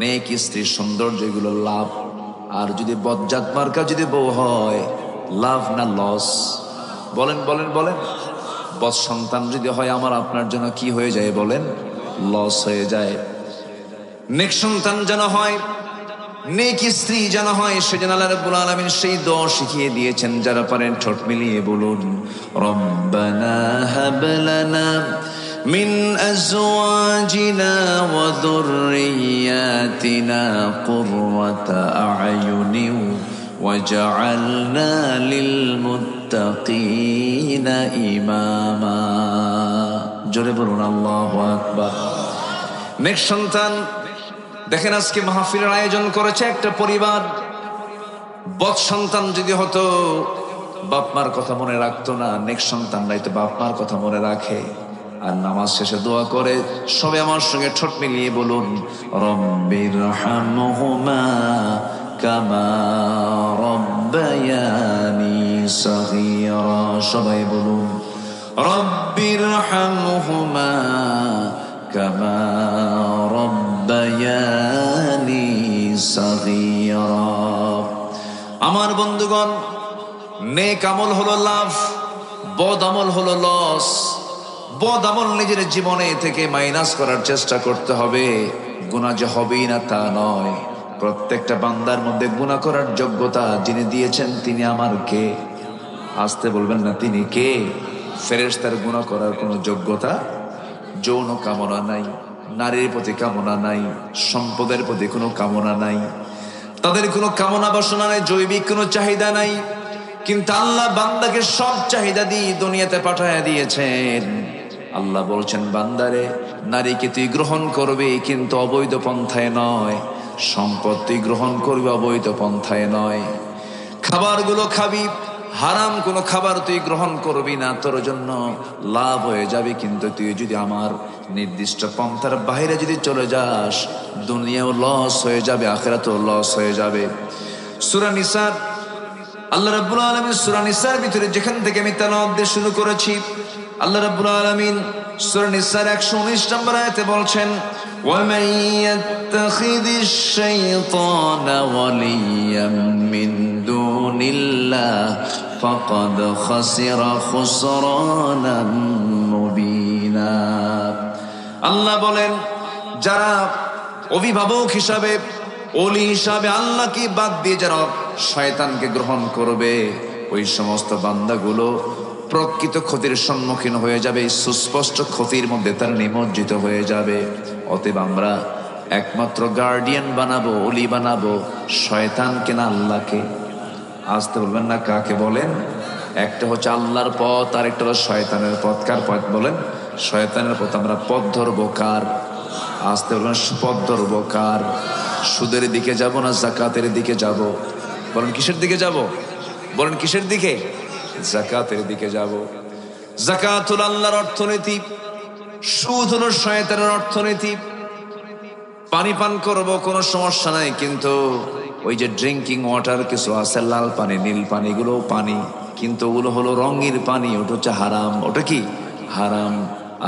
নেক স্ত্রী, সৌন্দর্য, এগুলো লাভ। আর যদি বজ্জাত মার্কা যদি বউ হয়, লাভ না লস? বলেন বলেন বলেন। বৎ সন্তান যদি হয় আমার আপনার জন্য কি হয়ে যায় বলেন? লস হয়ে যায়। নেক সন্তান যেন হয়, নেক স্ত্রী যেন হয়, সেজন্য আল্লাহ রাব্বুল আলামিন সেই দোয়া শিখিয়ে দিয়েছেন। যারা পারেন ঠোঁট মিলিয়ে বলুন, রব্বানা হাব লানা মিন আজওয়াজিনা ওয়া যুররিয়াতিনা কুররাতা আ'য়ুনিন ওয়াজআলনা লিল মুত্তাকিনা ইমামা। জোরে বলুন আল্লাহু আকবার। নেক সন্তান দেখেন, আজকে মাহফিলের আয়োজন করেছে একটা পরিবার। বৎ সন্তান যদি হতো বাপ মার কথা মনে রাখতো না, নেক সন্তানরাই তো বাপ মার কথা মনে রাখে। আর নামাজ শেষে দোয়া করে, সবে আমার সঙ্গে ঠোঁট মিলিয়ে বলুন, রব্বিরহামহুমা কামা রব্বায়ানি সগীরা। সবাই বলুন, রব্বিরহামহুমা কামা রব্বায়ানি সগীরা। আমার বন্ধুগণ, নেক আমল হলো লাভ, বদ আমল হলো লস। বদ আমল নিজের জীবনে থেকে মাইনাস করার চেষ্টা করতে হবে। গুনাহ যে হবেই না তা নয়, প্রত্যেকটা বান্দার মধ্যে গুনাহ করার যোগ্যতা যিনি দিয়েছেন তিনি আমার কে? আসতে বলবেন না, তিনি কে? ফেরেশতার গুনাহ করার কোনো যোগ্যতা, যৌন কামনা নাই, নারীর প্রতি কামনা নাই, সম্পদের প্রতি কোনো কামনা নাই, তাদের কোনো কামনা বাসনা নাই, জৈবিক কোনো চাহিদা নাই। কিন্তু আল্লাহ বান্দাকে সব চাহিদা দিয়ে দুনিয়াতে পাঠায় দিয়েছেন। আল্লাহ বলছেন, বান্দারে, নারীকে তুই গ্রহণ করবি কিন্তু অবৈধ পন্থায় নয়, সম্পদ তুই গ্রহণ করবি অবৈধ পন্থায় নয়, খাবারগুলো খাবি, হারাম কোনো খাবার তুই গ্রহণ করবি না, তোর জন্য লাভ হয়ে যাবে। কিন্তু তুই যদি আমার নির্দিষ্ট পন্থার বাইরে যদি চলে যাস, দুনিয়াও লস হয়ে যাবে, আখিরাতেও লস হয়ে যাবে। সূরা নিসার আল্লাহ রাব্বুল আলামিন সূরা নিসার ভিতরে যেখান থেকে আমি তেলাওয়াত দিয়ে শুরু করেছি, আল্লাহ রাব্বুল আলামিন সূরা নিসার 119 নম্বর আয়াতে বলছেন, وَمَن يَتَّخِذِ الشَّيْطَانَ وَلِيًّا مِّن دُونِ اللَّهِ فَقَدْ خَسِرَ خُسْرَانًا مُبِينًا। আল্লাহ বলেন, যারা অভিভাবক হিসাবে, ওলি হিসাবে আল্লাহকে বাদ দিয়ে যারা শয়তানকে গ্রহণ করবে, ওই সমস্ত বান্দাগুলো প্রকৃত ক্ষতির সম্মুখীন হয়ে যাবে, সুস্পষ্ট ক্ষতির মধ্যে তারা নিমজ্জিত হয়ে যাবে। অতএব আমরা একমাত্র গার্ডিয়ান বানাবো, ওলি বানাবো শয়তানকে না আল্লাহকে। আসতে বলবেন না, কাকে বলেন? একটা হচ্ছে আল্লাহর পথ, আর একটা হলো শয়তানের পথ। কার পথ বলেন? শয়তানের পথ। আমরা পথ ধরবো কার? আসতে বলবেন, পথ ধরবো কার? সুদের দিকে যাব না যাকাতের দিকে যাব? বলেন কিসের দিকে যাব? বলেন কিসের দিকে? যাকাতের দিকে যাব। যাকাত হলো আল্লাহর অর্থনীতি, সুদ হলো শয়তানের অর্থনীতি। পানি পান করবো কোনো সমস্যা নাই, কিন্তু ওই যে ড্রিঙ্কিং ওয়াটার কিছু আছে, লাল পানি, নীল পানি, এগুলো পানি, কিন্তু ওগুলো হলো রঙের পানি, ওটা হচ্ছে হারাম। ওটা কি? হারাম।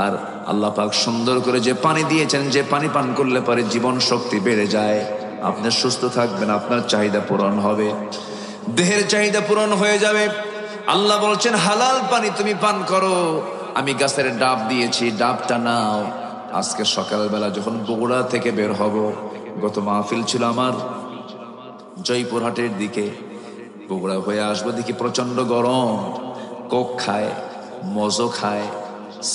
আর আল্লাহ পাক সুন্দর করে যে পানি দিয়েছেন, যে পানি পান করলে পরে জীবন শক্তি বেড়ে যায়, আপনি সুস্থ থাকবেন, আপনার চাহিদা পূরণ হবে, দেহের চাহিদা পূরণ হয়ে যাবে। আল্লাহ বলছেন, হালাল পানি তুমি পান করো, আমি গাছের ডাব দিয়েছি, ডাবটা নাও। আজকে সকালবেলা যখন বগুড়া থেকে বের হব, গত মাহফিল ছিল আমার জয়পুরহাটের দিকে, বগুড়া হয়ে আসবো, দেখি প্রচন্ড গরম, কোক খায়, মজো খায়,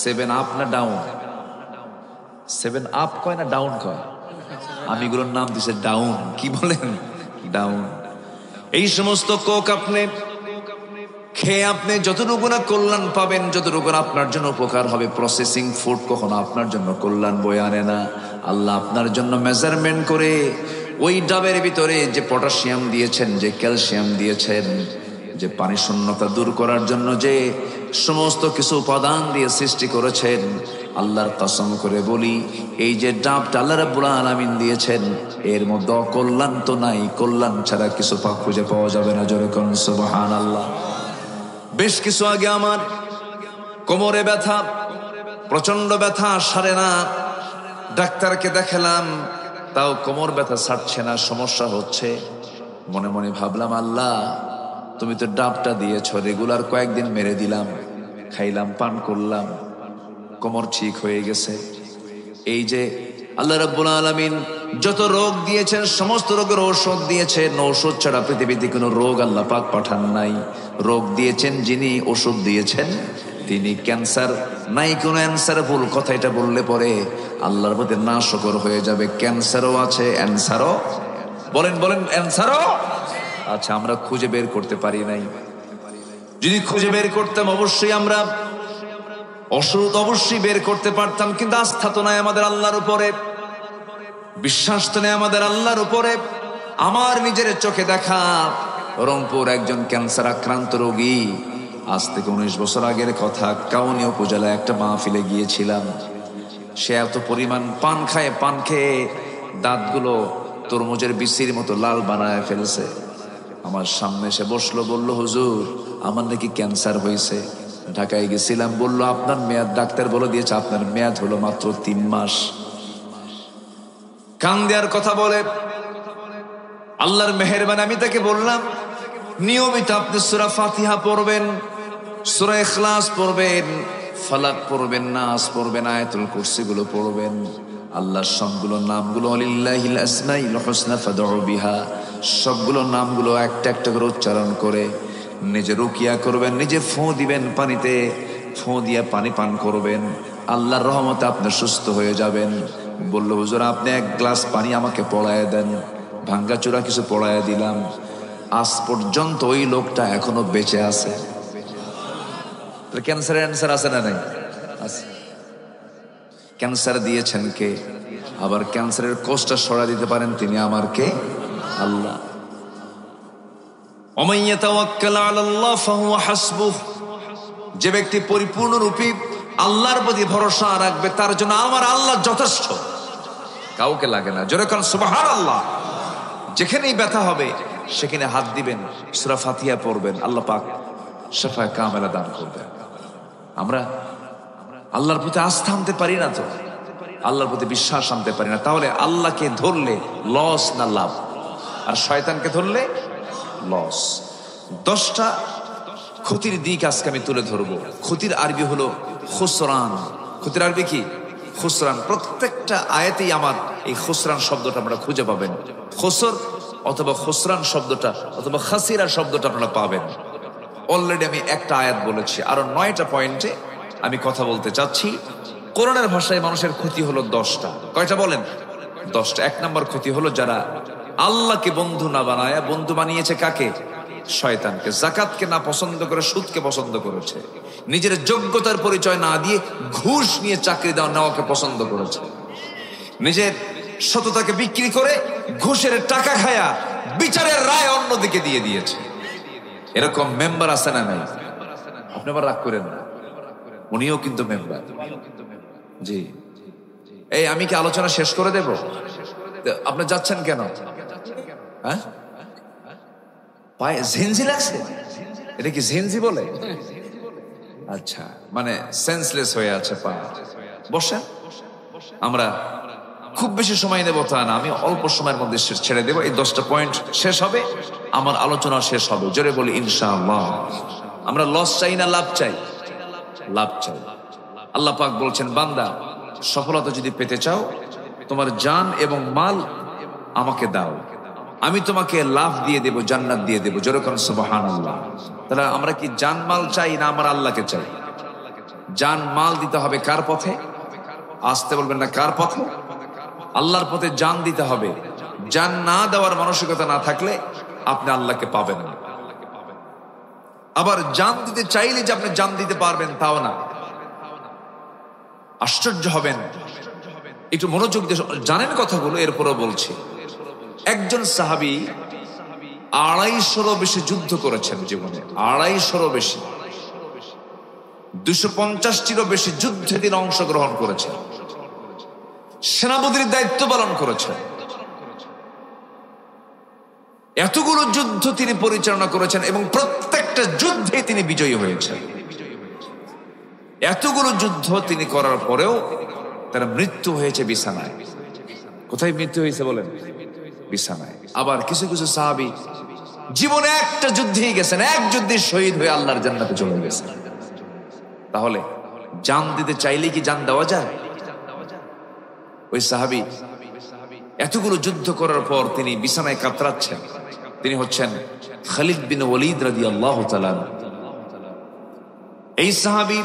7 আপ না ডাউন, 7 আপ কয় না ডাউন কয়, আমি এগুলোর নাম দিছে ডাউন। কি বলেন? ডাউন। এই সমস্ত কোক আপনি খেয়ে আপনি যতটুকু না কল্যাণ পাবেন, যতটুকু আপনার জন্য উপকার হবে, প্রসেসিং ফুড কখনো আপনার জন্য কল্যাণ বয়ে আনে না। আল্লাহ আপনার জন্য মেজারমেন্ট করে ওই ডাবের ভিতরে যে পটাশিয়াম দিয়েছেন, যে ক্যালসিয়াম দিয়েছেন, যে পানি শূন্যতা দূর করার জন্য যে সমস্ত কিছু উপাদান দিয়ে সৃষ্টি করেছেন, আল্লাহর কসম করে বলি, এই যে ডাবটা আল্লাহ রাব্বুল আলামিন দিয়েছেন, এর মধ্যে অকল্যাণ তো নাই, কল্যাণ ছাড়া কিছু খুঁজে পাওয়া যাবে না। জোরে কোন সুবহানাল্লাহ। বেশ কিছু আগে আমার কোমরে ব্যথা, প্রচন্ড ব্যথা, সারে না, ডাক্তারকে দেখালাম, তাও কোমর ব্যথা ছাড়ছে না, সমস্যা হচ্ছে। মনে মনে ভাবলাম, আল্লাহ তুমি তো ডাবটা দিয়েছ, রেগুলার কয়েকদিন মেরে দিলাম, খাইলাম, পান করলাম, কোমর ঠিক হয়ে গেছে। এই যে আল্লাহ রাব্বুল আলামিন যত রোগ দিয়েছেন সমস্ত রোগের ঔষধ দিয়েছেন। ঔষধ ছাড়া পৃথিবীতে কোনো রোগ আল্লাহ পাক পাঠান নাই। রোগ দিয়েছেন যিনি, ওষুধ দিয়েছেন তিনি। ক্যান্সার নাই কোনো অ্যান্সারেবল, কথা এটা বললে পরে আল্লাহর প্রতি নাশকর হয়ে যাবে। ক্যান্সারও আছে, অ্যান্সারও, বলেন বলেন, অ্যান্সারও আচ্ছা, আমরা খুঁজে বের করতে পারি নাই। যদি খুঁজে বের করতাম অবশ্যই আমরা ওষুধ অবশ্যই বের করতে পারতাম, কিন্তু আস্থা তো নাই আমাদের আল্লাহর উপরে, বিশ্বাস তো নেই আমাদের আল্লাহর উপরে। আমার নিজের চোখে দেখা রংপুর একজন ক্যান্সার আক্রান্ত রোগী, আজ থেকে 19 বছর আগের কথা, কাউনিয়া উপজেলায় একটা মাহফিলে গিয়েছিলাম। সে এত পরিমাণ পান খায়, পান খেয়ে দাঁতগুলো তরমুজের বিচির মতো লাল বানায় ফেলছে। আমার সামনে এসে বসলো, বলল হুজুর আমার নাকি ক্যান্সার হয়েছে। ঢাকায় গেছিলাম, বলল আপনার মেয়াদ, ডাক্তার বলে দিয়েছে আপনার মেয়াদ হলো মাত্র 3 মাস। কান দেওয়ার কথা বলে আল্লাহর মেহেরবানি। আমি তাকে বললাম নিয়মিত আপনি সূরা ফাতিহা পড়বেন, সূরা ইখলাস পড়বেন, ফালাক পড়বেন, নাস পড়বেন, আয়াতুল কুরসি গুলো পড়বেন। আল্লাহর সবগুলো নামগুলো লিল্লাহিল আসমাউল হুসনা ফাদউ বিহা, সবগুলো নামগুলো একটা একটা করে উচ্চারণ করে নিজে রুকিয়া করবেন, নিজে ফু দিবেন, পানিতে ফু দিয়ে পানি পান করবেন। আল্লাহর রহমতে আপনি সুস্থ হয়ে যাবেন। বলল হুজুর আপনি 1 গ্লাস পানি আমাকে পড়ায় দেন। ভাঙ্গাচোরা কিছু পড়ায় দিলাম। আজ পর্যন্ত ওই লোকটা এখনো বেঁচে আছে। ক্যান্সারের অ্যান্সার আছে না নাই? আছে। ক্যান্সার দিয়েছেন কে? আবার ক্যান্সারের কোষটা সরা দিতে পারেন তিনি আমার কে? আল্লাহ। ওমান ইয়াতাওয়াক্কাল আলাল্লাহ ফাহুয়া হাসবুহ, যে ব্যক্তি পরিপূর্ণরূপে আল্লাহর প্রতি ভরসা রাখবে তার জন্য আমার আল্লাহ যথেষ্ট, কাউকে লাগে না। জোরে কোন সুবহানাল্লাহ। যেখানেই ব্যথা হবে সেখানে হাত দিবেন, সূরা ফাতিহা পড়বেন, আল্লাহ পাক শিফায়ে কামেলা দান করবেন। আমরা আল্লাহর প্রতি আস্থা আনতে পারি না, তো আল্লাহর প্রতি বিশ্বাস আনতে পারি না। তাহলে আল্লাহকে ধরলে লস না লাভ, আর শয়তানকে ধরলে লস। 10টা ক্ষতির দিক আজকে আমি তুলে ধরবো। ক্ষতির আরবি হলো খুসরান। ক্ষতির আরবি কি? খুসরান। প্রত্যেকটা আয়াতেই আমার এই খুসরান শব্দটা আপনারা খুঁজে পাবেন। খুসর অথবা খুসরান শব্দটা অথবা খাসিরা শব্দটা আপনারা পাবেন। অলরেডি আমি একটা আয়াত বলেছি, আরো 9টা পয়েন্টে আমি কথা বলতে চাচ্ছি। কোরআনের ভাষায় মানুষের ক্ষতি হলো 10টা। কয়টা বলেন? 10টা। 1 নম্বর ক্ষতি হলো যারা আল্লাহকে বন্ধু না বানায় বন্ধু বানিয়েছে কাকে? শয়তানকে। যাকাতকে না পছন্দ করে সুদকে পছন্দ করেছে। নিজের যোগ্যতার পরিচয় না দিয়ে ঘুষ নিয়ে চাকরি নেওয়াকে পছন্দ করেছে। নিজের সততাকে বিক্রি করে ঘুষের টাকা খায়া বিচারের রায় অন্যদিকে দিয়ে দিয়েছে। এরকম মেম্বার আছে না নাই? আপনি আবার রাগ করেন না, উনিও কিন্তু মেম্বার। জি, এই আমি কি আলোচনা শেষ করে দেব? আপনি যাচ্ছেন কেন? হ্যাঁ, পায়ে ঝিনঝি লাগছে? এটা কি ঝিনঝি বলে? আচ্ছা, মানে সেন্সলেস হয়ে আছে পা। বসেন, আমরা খুব বেশি সময় নেব তা না, আমি অল্প সময়ের মধ্যে ছেড়ে দেব। এই 10টা পয়েন্ট শেষ হবে, আমার আলোচনা শেষ হবে। জোরে বলি ইনশাআল্লাহ। আমরা লস চাই না লাভ চাই? লাভ চাই। আল্লাহ পাক বলছেন বান্দা সফলতা যদি পেতে চাও তোমার জান এবং মাল আমাকে দাও, আমি তোমাকে লাভ দিয়ে দেব, জান্নাত দিয়ে দেব। জোরে কোন সুবহানাল্লাহ। তাহলে আমরা কি জান মাল চাই না আমরা আল্লাহকে চাই? জান মাল দিতে হবে কার পথে? আসতে বলবেন না, কার পথে? আল্লাহর পথে জান দিতে হবে। জান না দেওয়ার মানসিকতা না থাকলে আপনি আল্লাহকে পাবেন না। আবার জান দিতে চাইলে যে আপনি জান দিতে পারবেন তাও না। আশ্চর্য হবেন। একটু মনোযোগ দিয়ে জানেন কথাগুলো, এরপরও বলছি। একজন সাহাবী 250-রও বেশি যুদ্ধ করেছেন জীবনে। 250-রও বেশি, 250-টিরও বেশি যুদ্ধে তিনি অংশগ্রহণ করেছেন, সেনাপতির দায়িত্ব পালন করেছেন। এতগুলো যুদ্ধ তিনি পরিচালনা করেছেন এবং প্রত্যেকটা যুদ্ধে তিনি বিজয়ী হয়েছেন। এতগুলো যুদ্ধ তিনি করার পরেও তার মৃত্যু হয়েছে বিছানায়। কোথায় মৃত্যু হয়েছে বলেন? বিছানায়। আবার কিছু কিছু সাহাবী জীবনে একটা যুদ্ধেই গেছেন, এক যুদ্ধে শহীদ হয়ে আল্লাহর জান্নাতে চলে গেছেন। তাহলে জান দিতে চাইলে কি জান দেওয়া যায়? ওই সাহাবী এতগুলো যুদ্ধ করার পর তিনি বিছানায় কাতরাচ্ছেন। তিনি হচ্ছেন খালিদ বিন ওয়ালিদ রাদিয়াল্লাহু তাআলা। এই সাহাবী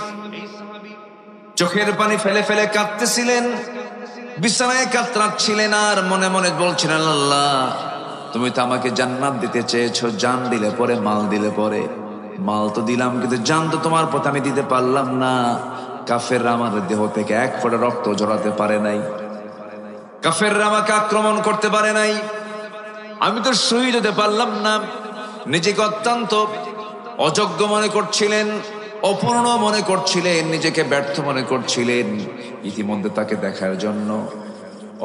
চোখের পানি ফেলে ফেলে কাঁদতেছিলেন, বিছানায় কাতরাচ্ছিলেন আর মনে মনে বলছিলেন, আল্লাহ তুমি তো আমাকে জান্নাত দিতে চেয়েছো, জান দিলে পরে, মাল দিলে পরে। মাল তো দিলাম কিন্তু জান তো তোমার পথে আমি দিতে পারলাম না। কাফেররা আমার দেহ থেকে এক ফোঁটা রক্ত ঝরাতে পারে নাই, কাফেররা আমাকে আক্রমণ করতে পারে নাই, আমি তো শহীদ হতে পারলাম না। নিজেকে অত্যন্ত অযোগ্য মনে করছিলেন, অপূর্ণ মনে করছিলেন, নিজেকে ব্যর্থ মনে করছিলেন। ইতিমধ্যে তাকে দেখার জন্য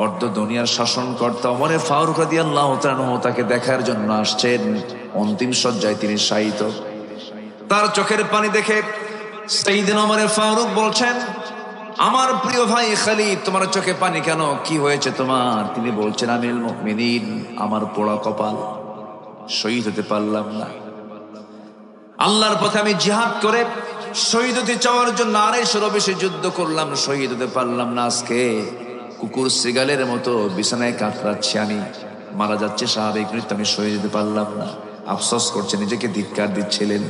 অর্ধ দুনিয়ার শাসনকর্তা ওমর ফারুক রাদিয়াল্লাহু তাআলা তাকে দেখার জন্য আসছেন। অন্তিম শয্যায় তিনি শায়িত। তার চোখের পানি দেখে সাইয়েদনা ওমর ফারুক বলছেন, আমার প্রিয় ভাই খালিদ, তোমার চোখে পানি কেন? কি হয়েছে তোমার? তিনি বলছেন, আমিরুল মুমিনিন, আমার পোড়া কপাল, শহীদ হতে পারলাম না। আল্লাহর পথে আমি জিহাদ করে শহীদ হতে চাওয়ার জন্য 250 বেশি যুদ্ধ করলাম, শহীদ হতে পারলাম না। আজকে কুকুর সিগালের মতো বিছানায় কাতরাচ্ছি, আমি মারা যাচ্ছে স্বাভাবিক মৃত্যু, আমি শহীদ হতে পারলাম না। আফসোস করছে, নিজেকে ধিক্কার দিচ্ছিলেন।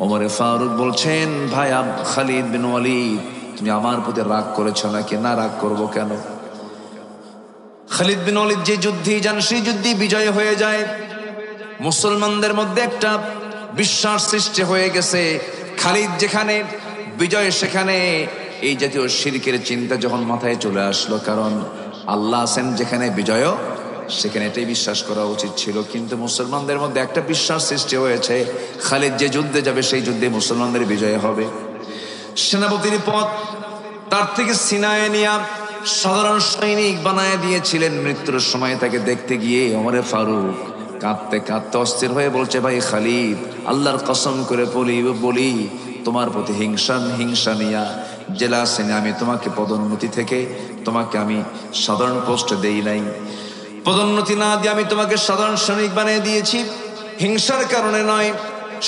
ওমর ফারুক বলছেন, ভাই খালিদ বিন ওয়ালিদ, তুমি আমার প্রতি রাগ করেছো নাকি? না, রাগ করব কেন? খালিদ বিন ওয়ালিদ যে যুদ্ধে যান, সেই যুদ্ধে বিজয় হয়ে যায়। মুসলমানদের মধ্যে একটা বিশ্বাস সৃষ্টি হয়ে গেছে, খালিদ যেখানে বিজয় সেখানে এই জাতীয় শিরকের চিন্তা যখন মাথায় চলে আসলো, কারণ আল্লাহ আছেন যেখানে বিজয় সেখানে এটাই বিশ্বাস করা উচিত ছিল। কিন্তু মুসলমানদের মধ্যে একটা বিশ্বাস সৃষ্টি হয়েছে, খালিদ যে যুদ্ধে যাবে সেই যুদ্ধে মুসলমানদের বিজয় হবে। সেনাপতির পদ তার থেকে ছিনায় নিয়া সাধারণ সৈনিক বানায় দিয়েছিলেন। মৃত্যুর সময় তাকে দেখতে গিয়ে ওমর ফারুক কাঁদতে কাঁদতে অস্থির হয়ে বলছে, ভাই খালিদ, আল্লাহর কসম করে বলি তোমার প্রতি হিংসা নিয়া জেলা সেনে আমি তোমাকে পদোন্নতি থেকে তোমাকে আমি সাধারণ পোস্টে দেই নাই। পদোন্নতি না দিয়ে আমি তোমাকে সাধারণ সৈনিক বানিয়ে দিয়েছি হিংসার কারণে নয়,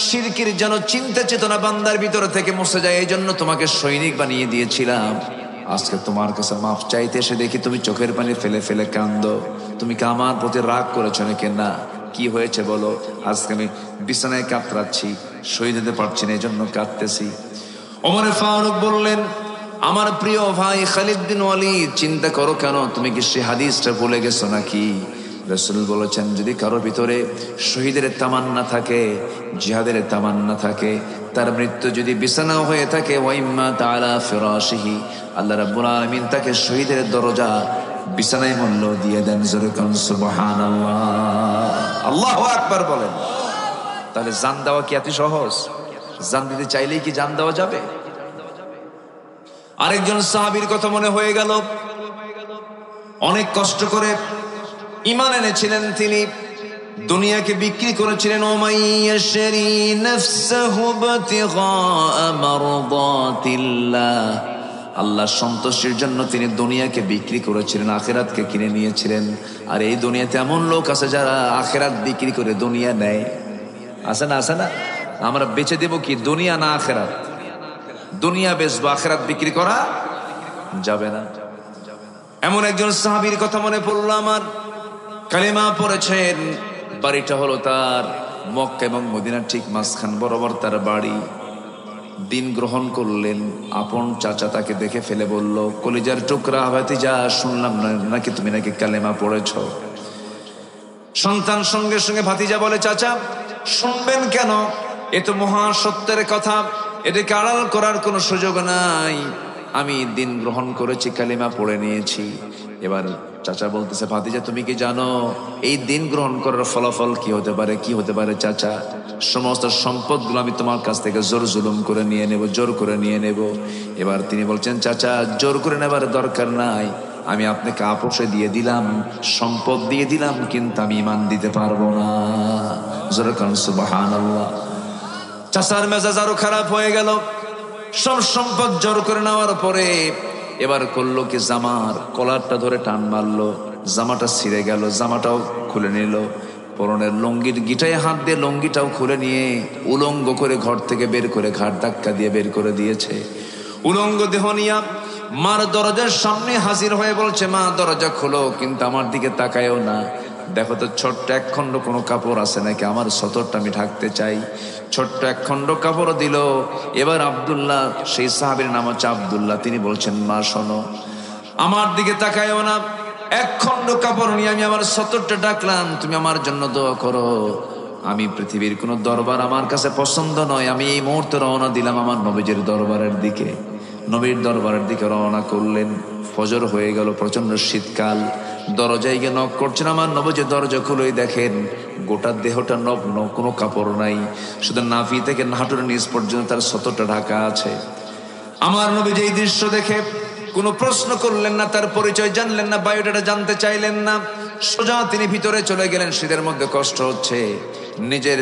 শিরকের যেন চিন্তা চেতনা বান্দার ভিতরে থেকে মুছে যায়, এই জন্য তোমাকে সৈনিক বানিয়ে দিয়েছিলাম। আজকে তোমার কাছে মাফ চাইতে এসে দেখি তুমি চোখের পানি ফেলে ফেলে কান্দো। তুমি কি আমার প্রতি রাগ করেছো নাকি? না। কি হয়েছে বলো? আজকে আমি বিছানায় কাতরাচ্ছি, শহীদ হতে পারছি না, এই জন্য কাঁদতেছি। ওমর ফারুক বললেন, আমার প্রিয় ভাই খালিদ বিন ওয়ালিদ, চিন্তা করো কেন? তুমি কি সে হাদিসটা ভুলে গেছো নাকি? রাসূল বলেছেন, যদি কারো ভিতরে শহীদের তামান্না থাকে, জিহাদের তামান্না থাকে, তার মৃত্যু যদি বিছানাও হয়ে থাকে, ওয়াইম্মা তাআলা ফিরাশিহি, আল্লাহ রাব্বুল আলামিন তাকে শহীদের দরজা বিছানায় মূল্য দিয়ে দেন। জোরে কোন সুবহানাল্লাহ, আল্লাহু আকবার বলেন। তাহলে জান দেওয়া কি এত সহজ? জান দিতে চাইলেই কি জান দেওয়া যাবে? আরেকজন সাহাবীর কথা মনে হয়ে গেল, অনেক কষ্ট করে ঈমান এনেছিলেন তিনি, দুনিয়াকে বিক্রি করেছিলেন। ওমাইয়াশরি নাফসাহু বিতিগা মারদাতিল্লাহ, আল্লাহর সন্তুষ্টির জন্য তিনি দুনিয়াকে বিক্রি করেছিলেন, আখিরাতকে কিনে নিয়েছিলেন। আর এই দুনিয়াতে এমন লোক আছে যারা আখিরাত বিক্রি করে দুনিয়া নেয়। আছে না? আছে না? আমরা বেচে দেব কি, দুনিয়া না আখিরাত? দুনিয়া বেচবো, আখিরাত বিক্রি করা যাবে না। এমন একজন সাহাবীর কথা মনে পড়লো আমার, কালেমা পড়েছেন, বাড়িটা হলো তার মক্কা এবং মদিনার ঠিক মাঝখান বরাবর তার বাড়ি। দিন গ্রহণ করলেন। আপন চাচা তাকে দেখে ফেলে বলল, কলিজার টুকরা ভাতিজা, শুনলাম নাকি তুমি নাকি কালেমা পড়েছ। সন্তান সঙ্গে সঙ্গে ভাতিজা বলে, চাচা শুনবেন কেন? এ তো মহা সত্যের কথা, এটাকে আড়াল করার কোনো সুযোগ নাই। আমি দিন গ্রহণ করেছি, কালেমা পড়ে নিয়েছি। এবার চাচা বলতেছে, ভাতিজা তুমি কি জানো এই দিন গ্রহণ করার ফলাফল কি হতে পারে? কি হতে পারে চাচা? সমস্ত সম্পদগুলো আমি তোমার কাছ থেকে জোর জুলুম করে নিয়ে নেব, জোর করে নিয়ে নেব। এবার তিনি বলছেন, চাচা জোর করে নেবার দরকার নাই, আমি আপনাকে আপোষে দিয়ে দিলাম, সম্পদ দিয়ে দিলাম, কিন্তু আমি ঈমান দিতে পারবো না। জোরে কান সুবহানাল্লাহ। চাচার মেজাজ আরো খারাপ হয়ে গেল। সব সম্পদ জোর করে নেওয়ার পরে এবার করলো কি, জামার কলারটা ধরে টান মারলো, জামাটা ছিঁড়ে গেল, জামাটাও খুলে নিল। পরনের লুঙ্গির গিটায় হাত দিয়ে লুঙ্গিটাও খুলে নিয়ে উলঙ্গ করে ঘর থেকে বের করে ঘাট ধাক্কা দিয়ে বের করে দিয়েছে। উলঙ্গ দেহ নিয়া মার দরজার সামনে হাজির হয়ে বলছে, মা দরজা খোলো, কিন্তু আমার দিকে তাকায়ও না, দেখো তো ছোট্ট এক খণ্ড কোনো কাপড় আছে নাকি, আমার সতরটা আমি ঢাকতে চাই। ছোট্ট এক খণ্ড কাপড় দিল। এবার আব্দুল্লাহ, সেই সাহাবীর নাম হচ্ছে আব্দুল্লাহ, তিনি বলছেন, মা শোনো, আমার দিকে তাকায়ও না, এক খণ্ড কাপড় নিয়ে আমি আমার সতরটা ডাকলাম, তুমি আমার জন্য দোয়া করো। আমি পৃথিবীর কোনো দরবার আমার কাছে পছন্দ নয়, আমি এই মুহূর্তে রওনা দিলাম আমার নবীজির দরবারের দিকে। নবীর দরবারের দিকে রওনা করলেন। ফজর হয়ে গেল, প্রচন্ড শীতকাল। দরজায় গিয়ে নক করছেন, আমার নবীজি দরজা খুলেই দেখেন গোটা দেহটা নগ্ন, কোনো কাপড় নাই, শুধু নাভি থেকে হাঁটুর নিচ পর্যন্ত তার সতরটা ঢাকা আছে। আমার নবীজি এই দৃশ্য দেখে কোনো প্রশ্ন করলেন না, তার পরিচয় জানলেন না, বায়োডাটা জানতে চাইলেন না, সোজা তিনি ভিতরে চলে গেলেন। শীতের মধ্যে কষ্ট হচ্ছে, নিজের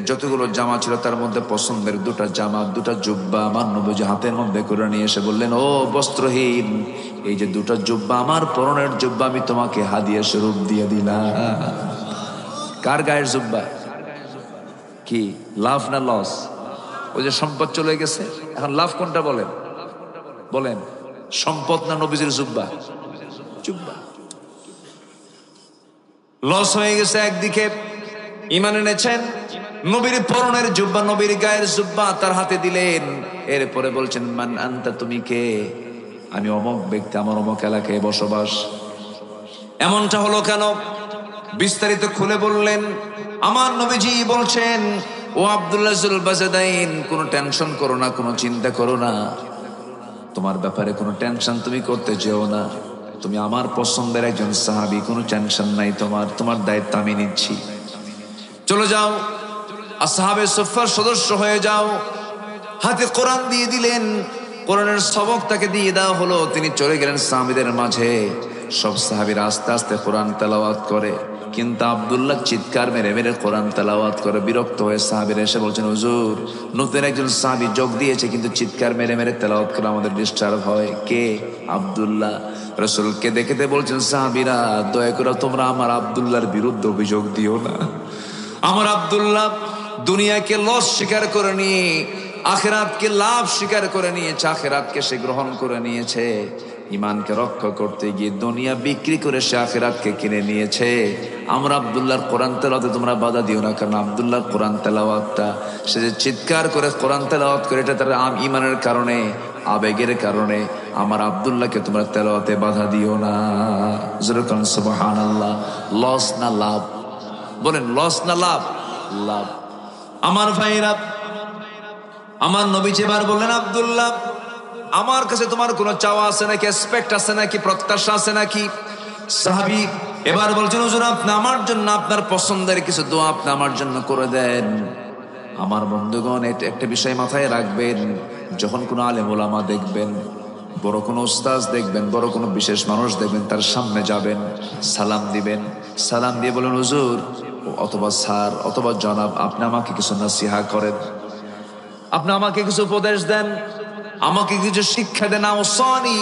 যতগুলো জামা ছিল তার মধ্যে পছন্দের দুটা জামা, দুটা জুব্বা আমার নবীজি হাতের মধ্যে করে নিয়ে এসে বললেন, ও বস্ত্রহীন, এই যে দুটা জুব্বা, আমার পরনের জুব্বা আমি তোমাকে হাদিয়া স্বরূপ দিয়ে দিলাম। কার গায়ের জুব্বা? কি লাভ না লস? ওই যে সম্পদ চলে গেছে, এখন লাভ কোনটা বলেন? বলেন, সম্পদ না নবীজির জুব্বা? জুব্বা। লস হয়ে গেছে একদিকে, ঈমান এনেছেন, নবীর পরনের জুব্বা, নবীর গায়ের জুব্বা তার হাতে দিলেন। এরপরে বলছেন, মান আনতা, তুমি কে? আমি অমুক ব্যক্তি, আমার অমুক এলাকায় বসবাস। এমনটা হলো কেন? বিস্তারিত খুলে বললেন। আমার নবীজি বলছেন, ও আব্দুল্লাহ জুল বাজাদাইন, কোনো টেনশন করো না, কোনো চিন্তা করো না, তোমার ব্যাপারে কোনো টেনশন তুমি করতে যেও না, তুমি আমার পছন্দের একজন সাহাবী, কোনো টেনশন নাই তোমার, তোমার দায়িত্ব আমি নিচ্ছি, চলে যাও, আসহাবে সুফফার সদস্য হয়ে যাও। হাতে কোরআন দিয়ে দিলেন, কোরআনের সবক তাকে দিয়ে দেওয়া হলো। তিনি চলে গেলেন সাহাবীদের মাঝে। সব সাহাবীরা আস্তে আস্তে কোরআন তেলাওয়াত করে, কিন্তু আব্দুল্লাহ চিৎকার মেরে মেরে কোরআন তেলাওয়াত করে। বিরক্ত হয়ে সাহাবীরা এসে বলছেন, হুজুর, নতুন একজন সাহাবী যোগ দিয়েছে, কিন্তু চিৎকার মেরে মেরে তেলাওয়াত করে আমাদের ডিস্টার্ব হয়। কে? আব্দুল্লাহ। রাসূলকে দেখে বলছেন, সাহাবীরা, দয়া করে তোমরা আমার আব্দুল্লাহর বিরুদ্ধে অভিযোগ দিও না। আমার আব্দুল্লাহ দুনিয়াকে লস স্বীকার করে নিয়ে আখিরাতকে লাভ স্বীকার করে নিয়েছে, আখিরাতকে সে গ্রহণ করে নিয়েছে। ইমানকে রক্ষা করতে গিয়ে দুনিয়া বিক্রি করে সে আখিরাতকে কিনে নিয়েছে। আমরা আব্দুল্লাহর কোরআন তেলাওয়াতে তোমরা বাধা দিও না, কারণ আব্দুল্লাহর কোরআন তেলাওয়াতটা, সে যে চিৎকার করে কোরআন তেলাওয়াত করে, এটা তার ইমানের কারণে, আবেগের কারণে। আমার আব্দুল্লাহকে তোমরা তেলাওয়াতে বাধা দিও না। যেরকম সুবহানাল্লাহ। লস না লাভ? বলেন, লস না লাভ? লাভ। আমার ভাইরা, আমার নবীজি এবার বললেন, আব্দুল্লাহ, আমার কাছে তোমার কোনো চাওয়া আছে নাকি, এক্সপেক্ট আছে নাকি, প্রত্যাশা আছে নাকি? সাহাবী এবার বলছেন, হুজুর, আপনি আমার জন্য আপনার পছন্দের কিছু দোয়া আপনি আমার জন্য করে দেন। আমার বন্ধুগণ, একটা বিষয় মাথায় রাখবেন, যখন কোনো আলেম ওলামা দেখবেন, বড় কোনো উস্তাদ দেখবেন, বড় কোনো বিশেষ মানুষ দেখবেন, তার সামনে যাবেন, সালাম দিবেন, সালাম দিয়ে বলেন, হুজুর অথবা স্যার অথবা জনাব, আপনি আমাকে কিছু নসিহা করেন, আপনি আমাকে কিছু উপদেশ দেন, আমাকে কিছু শিক্ষা দেন। আওসানি,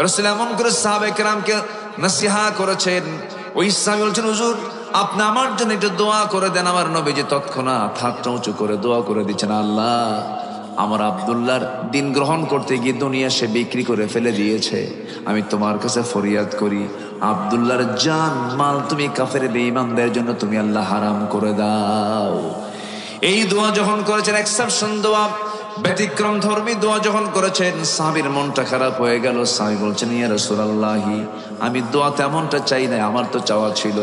রাসূল এমন করে সাহাবায়ে কেরামকে নসিহা করেছেন। ওই সাহাবী বলছেন, হুজুর আপনি আমার জন্য একটু দোয়া করে দেন। আমার নবীজি তৎক্ষণাৎ হাতটা উঁচু করে দোয়া করে দিচ্ছেন, আল্লাহ, আমার আব্দুল্লাহর দিন গ্রহণ করতে গিয়ে দুনিয়া সে বিক্রি করে ফেলে দিয়েছে। আমি তোমার কাছে ফরিয়াদ করি, আব্দুল্লাহর জান মাল তুমি কাফের বেঈমানদের জন্য তুমি আল্লাহ হারাম করে দাও। এই দোয়া যখন করেছেন, এক্সেপশন দোয়া, ব্যতিক্রম ধর্মী দোয়া যখন করেছেন, সাহাবীর মনটা খারাপ হয়ে গেল। সাহাবী বলছেন, ইয়া রাসূলুল্লাহ, আমি দোয়া তেমনটা চাই না, আমার তো চাওয়া ছিল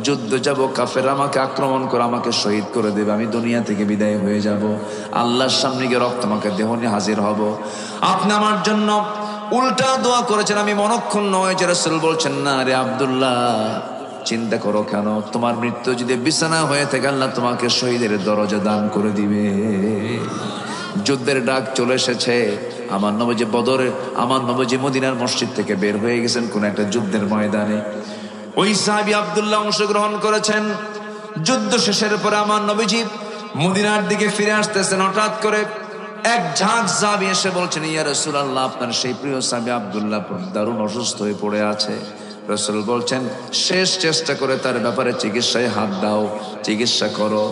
যুদ্ধ যাব, কাফের আমাকে আক্রমণ করে আমাকে শহীদ করে দেবে, আমি দুনিয়া থেকে বিদায় হয়ে যাব, আল্লাহর সামনে গিয়ে রক্ত আমাকে দেহ নিয়ে হাজির হব। আপনি আমার জন্য উল্টা দোয়া করেছেন, আমি মনক্ষুণ্ণ হয়েছে। রাসূল বলছেন, না রে আব্দুল্লাহ, চিন্তা করো কেন, তোমার মৃত্যু যদি বিছানা হয়ে থাকে, আল্লাহ তোমাকে শহীদের দরজা দান করে দিবে। যুদ্ধের ডাক চলে এসেছে। আমার নবীজি বদরে, আমার নবীজি মদিনার মসজিদ থেকে বের হয়ে গেছেন কোন একটা যুদ্ধের ময়দানে। ওই সাহাবী আব্দুল্লাহ অংশগ্রহণ করেছেন। যুদ্ধ শেষের পরে আমার নবীজি মদিনার দিকে ফিরে আসতেছেন। হঠাৎ করে এক ঝাঁক সাহাবী এসে বলছেন, ইয়া রাসূলুল্লাহ, আপনার সেই প্রিয় সাহাবী আব্দুল্লাহ দারুণ অসুস্থ হয়ে পড়ে আছে। রাসূল বলছেন, শেষ চেষ্টা করে তার ব্যাপারে চিকিৎসায় হাত দাও, চিকিৎসা করো।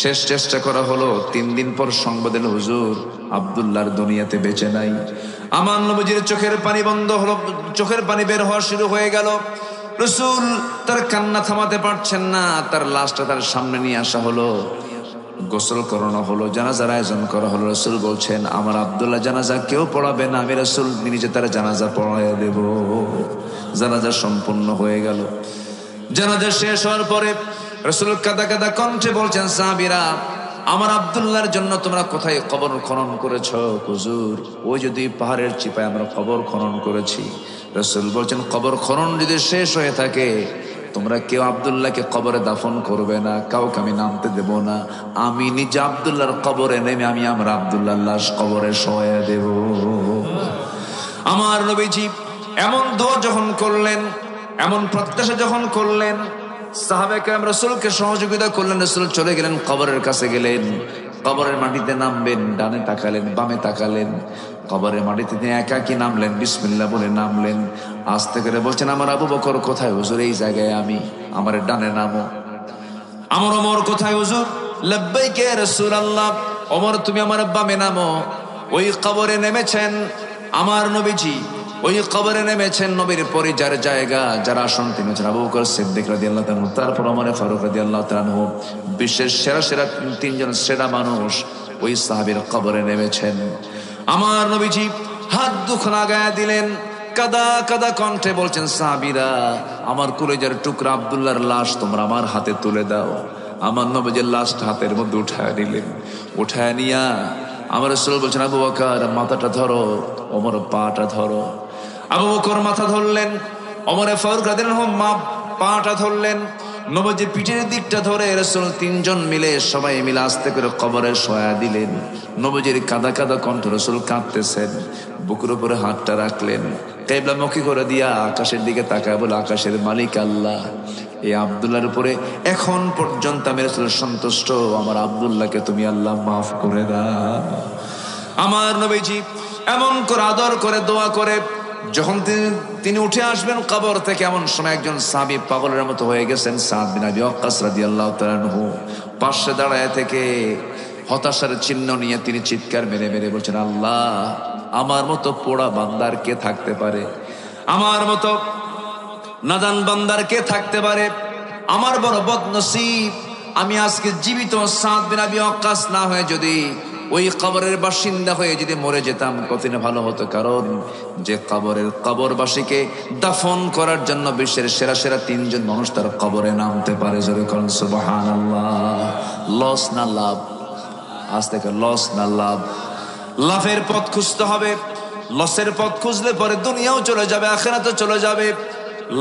শেষ চেষ্টা করা হলো। 3 দিন পর সংবাদ এলো, হুজুর আব্দুল্লাহর দুনিয়াতে বেঁচে নাই। আমার নবীজির চোখের পানি বন্ধ হলো, চোখের পানি বের হওয়া শুরু হয়ে গেল। রাসূল তার কান্না থামাতে পারছেন না, তার লাশটা তার সামনে নিয়ে আসা হলো, গোসল করানো হলো, জানাজার আয়োজন করা হলো। রাসূল বলছেন, আমার আব্দুল্লাহ জানাজা কেউ পড়াবে না, আমি রাসূল নিজে তার জানাজা পড়াইয়া দেব। জানাজা সম্পূর্ণ হয়ে গেল। জানাজা শেষ হওয়ার পরে রাসূল কাঁদা কাঁদা কণ্ঠে বলছেন, সাহাবীরা, আমার আব্দুল্লাহর জন্য তোমরা কোথায় কবর খনন করেছ? হুজুর, ওই যদি পাহাড়ের চিপায় আমরা কবর খনন করেছি। রাসূল বলছেন, কবর খনন যদি শেষ হয়ে থাকে, তোমরা কেউ আব্দুল্লাহকে কবরে দাফন করবে না, কাউকে আমি নামতে দেব না। আমি নিজে আব্দুল্লাহর কবরে নেমে আমি আমার আব্দুল্লাহর লাশ কবরে শোয়া দেব। আমার নবীজি এমন দোয়া যখন করলেন, এমন প্রত্যাশা যখন করলেন, সাহাবায়ে কেরাম রাসূলকে সহযোগিতা করলেন। রাসূল চলে গেলেন, কবরের কাছে গেলেন, কবরের মাটিতে নামবেন, ডানে তাকালেন, বামে তাকালেন, কবরের মাটিতে তিনি একাকী নামলেন, বিসমিল্লাহ বলে নামলেন। আস্তে করে বলছেন, আমার আবু বকর কোথায়? হুজুর, এই জায়গায় আমি, আমার ডানে নামো। আমার ওমর কোথায়? হুজুর, লাব্বাইক ইয়া রাসূলুল্লাহ। ওমর, তুমি আমার বামে নামো। ওই কবরে নেমেছেন আমার নবীজি, ওই কবরে নেমেছেন নবীর পরে যার জায়গা, যার আসন, তিনি হচ্ছেন আবু বকর সিদ্দিক রাদিয়াল্লাহু তাআলা, তারপর ওমর ফারুক রাদিয়াল্লাহু তাআলা। বিশ্বের সেরা সেরা তিনজন সেরা মানুষ ওই সাহাবীর কবরে নেমেছেন। আমার নবীজি হাত দুখানা গায়ে দিলেন, কাদা কাদা কণ্ঠে বলছেন, সাহাবীরা, আমার কলিজার টুকরা আব্দুল্লাহর লাশ তোমরা আমার হাতে তুলে দাও। আমার নবীজির লাশটা হাতের মধ্যে উঠায় নিলেন। উঠায় নিয়া আমার রাসূল বলছেন, আবু বকর মাথাটা ধরো, ওমর পাটা ধরো। আবু বকর মাথা ধরলেন, ওমর ফারুক রাদিয়াল্লাহু আনহু পাটা ধরলেন, নবীজির পিঠের দিকটা ধরে রাসূল তিনজন মিলে, সবাই মিলে আস্তে করে কবরে শোয়া দিলেন। নবীজির কাদা কাদা কণ্ঠ, রাসূল কাঁদতেছেন, বুকের উপরে হাতটা রাখলেন, কিবলামুখী করে দিয়া আকাশের দিকে তাকায় বলে, আকাশের মালিক আল্লাহ, এই আব্দুল্লাহর উপরে এখন পর্যন্ত আমি রাসূল সন্তুষ্ট, আমার আব্দুল্লাহকে তুমি আল্লাহ মাফ করে দাও। আমার নবীজি এমন করে আদর করে দোয়া করে যখন তিনি উঠে আসবেন কবর থেকে, এমন সময় একজন সাহাবী পাগলের মতো হয়ে গেছেন, সাদ বিন আবি ওয়াক্কাস রাদিয়াল্লাহু তাআলা আনহু, পাশে দাঁড়ায় থেকে হতাশার চিহ্ন নিয়ে তিনি চিৎকার মেরে মেরে বলছেন, আল্লাহ, আমার মতো পোড়া বান্দার কে থাকতে পারে? আমার মতো নাদান বান্দার কে থাকতে পারে? আমার বড় বদনসিব, আমি আজকে জীবিত সাদ বিন আবি ওয়াক্কাস না হয়ে যদি ওই কবরের বাসিন্দা হয়ে যদি মরে যেতাম কত না ভালো হতো। কারণ যে কবরবাসীকে দাফন করার জন্য বিশ্বের সেরা সেরা তিনজন মানুষ তার কবরে নামতে পারে। জোরে করুন সুবহানাল্লাহ। লস না লাভ? আজ থেকে লস না লাভ? লাভের পথ খুঁজতে হবে। লসের পথ খুঁজলে পরে দুনিয়াও চলে যাবে, আখিরাতও চলে যাবে।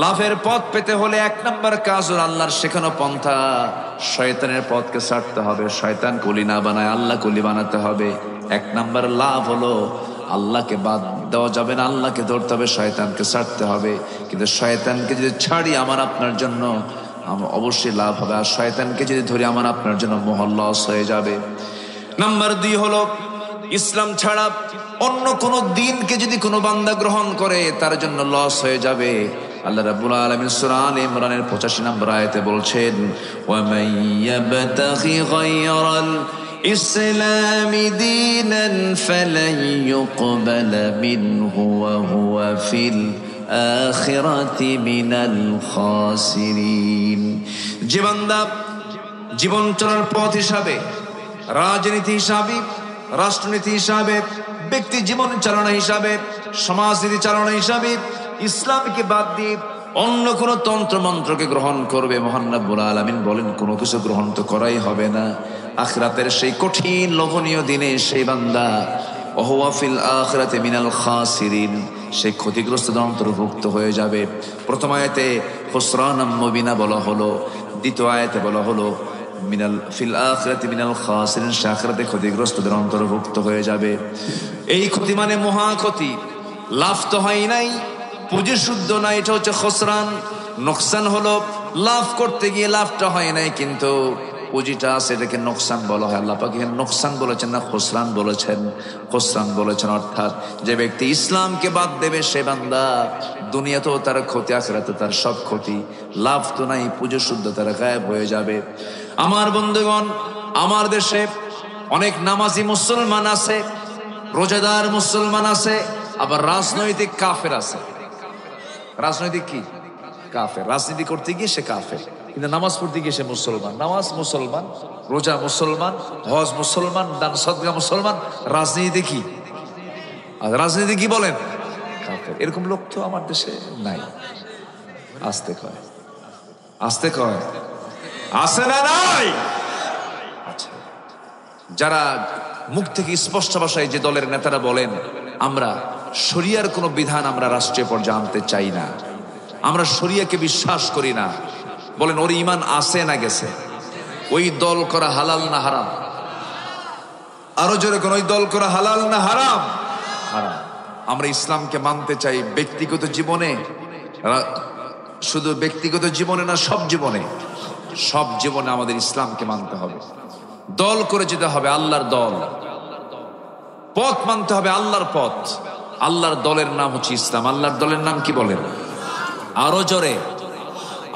লাভের পথ পেতে হলে এক নম্বর কাজ হলো আল্লাহর শেখানো পন্থা, শয়তানের পথকে ছাড়তে হবে। শয়তান কলি না বানায়, আল্লাহ কলি বানাতে হবে। এক নম্বর লাভ হলো আল্লাহকে বাদ দেওয়া যাবে না, আল্লাহকে ধরতে হবে, শয়তানকে ছাড়তে হবে। কিন্তু শয়তানকে যদি ছাড়ি আমার আপনার জন্য অবশ্যই লাভ হবে, আর শয়তানকে যদি ধরি আমার আপনার জন্য মহা লস হয়ে যাবে। নাম্বার 2 হলো ইসলাম ছাড়া অন্য কোন দিনকে যদি কোনো বান্দা গ্রহণ করে তার জন্য লস হয়ে যাবে। আল্লাহ রাব্বুল আলামিন সূরা আলে ইমরানের 85 নম্বর আয়াতে বলছেন, ওয়া মান ইয়াবতাগি গায়রাল ইসলামি দীনান ফালান ইউকবালা মিনহু ওয়া হুয়া ফিল আখিরাতি মিনাল খাসিরিন। যে বান্দা জীবন চলার পথ হিসাবে, রাজনীতি হিসাবে, রাষ্ট্রনীতি হিসাবে, ব্যক্তি জীবন চালনা হিসাবে, সমাজনীতি চালনা হিসাবে ইসলামকে বাদ দিয়ে অন্য কোন তন্ত্র মন্ত্রকে গ্রহণ করবে, মহান রব্বুল আলামিন বলেন কোনো কিছু গ্রহণ তো করাই হবে না। আখিরাতের সেই কঠিন লোভনীয় দিনে সেই বান্দা ওয়া ফিল আখিরাতি মিনাল খাসিরিন, সেই ক্ষতিগ্রস্তদের অন্তর্ভুক্ত হয়ে যাবে। প্রথম আয়াতে খুসরানাম মুবিনা বলা হলো, দ্বিতীয় আয়াতে বলা হলো মিনাল ফিল আখিরাতি মিনাল খাসিরিন, আখিরাতে ক্ষতিগ্রস্তদের অন্তর্ভুক্ত হয়ে যাবে। এই ক্ষতি মানে মহা ক্ষতি। লাভ তো হয় নাই, পুঁজি শুদ্ধ না, এটা হচ্ছে খসরান। নোকসান হলো লাভ করতে গিয়ে লাভটা হয় নাই, কিন্তু পুঁজিটা আছে, এটাকে নোকসান বলা হয়। আল্লাহ পাক এখানে নোকসান বলেছেন না খসরান বলেছেন? খসরান বলেছেন। অর্থাৎ যে ব্যক্তি ইসলামকে বাদ দেবে সে বান্দা দুনিয়াতেও তার ক্ষতি, আখিরাতে তার সব ক্ষতি। লাভ তো নাই, পুঁজি শুদ্ধ তার গায়েব হয়ে যাবে। আমার বন্ধুগণ, আমার দেশে অনেক নামাজি মুসলমান আছে, রোজাদার মুসলমান আছে, আবার রাজনৈতিক কাফের আছে। রাজনৈতিক কি? কাফের। রাজনীতি করতে গিয়ে সে কাফের, কিন্তু নামাজ পড়তে গিয়ে সে মুসলমান। নামাজ মুসলমান, রোজা মুসলমান, হজ মুসলমান, দান সদকা মুসলমান। রাজনীতি কি? আর রাজনীতি কি বলেন? কাফের। এরকম লোক তো আমার দেশে নাই। আসতে কয়, আসতে কয়, আছে না নাই? আচ্ছা, যারা মুখ থেকে স্পষ্ট ভাষায় যে দলের নেতারা বলেন আমরা শরিয়ার কোনো বিধান আমরা রাষ্ট্রীয় পর্যায়ে আনতে চাই না, আমরা শরিয়াকে বিশ্বাস করি না, বলেন ওর ঈমান আছে না গেছে? ওই দল করা হালাল না হারাম? আরো জোরে কোন, ওই দল করা হালাল না হারাম? হারাম। আমরা ইসলামকে মানতে চাই ব্যক্তিগত জীবনে, শুধু ব্যক্তিগত জীবনে না, সব জীবনে। সব জীবনে আমাদের ইসলামকে মানতে হবে। দল করে যেতে হবে আল্লাহর দল, পথ মানতে হবে আল্লাহর পথ। আল্লাহর দলের নাম হচ্ছে ইসলাম। আল্লাহর দলের নাম কি বলেন? আরো জোরে,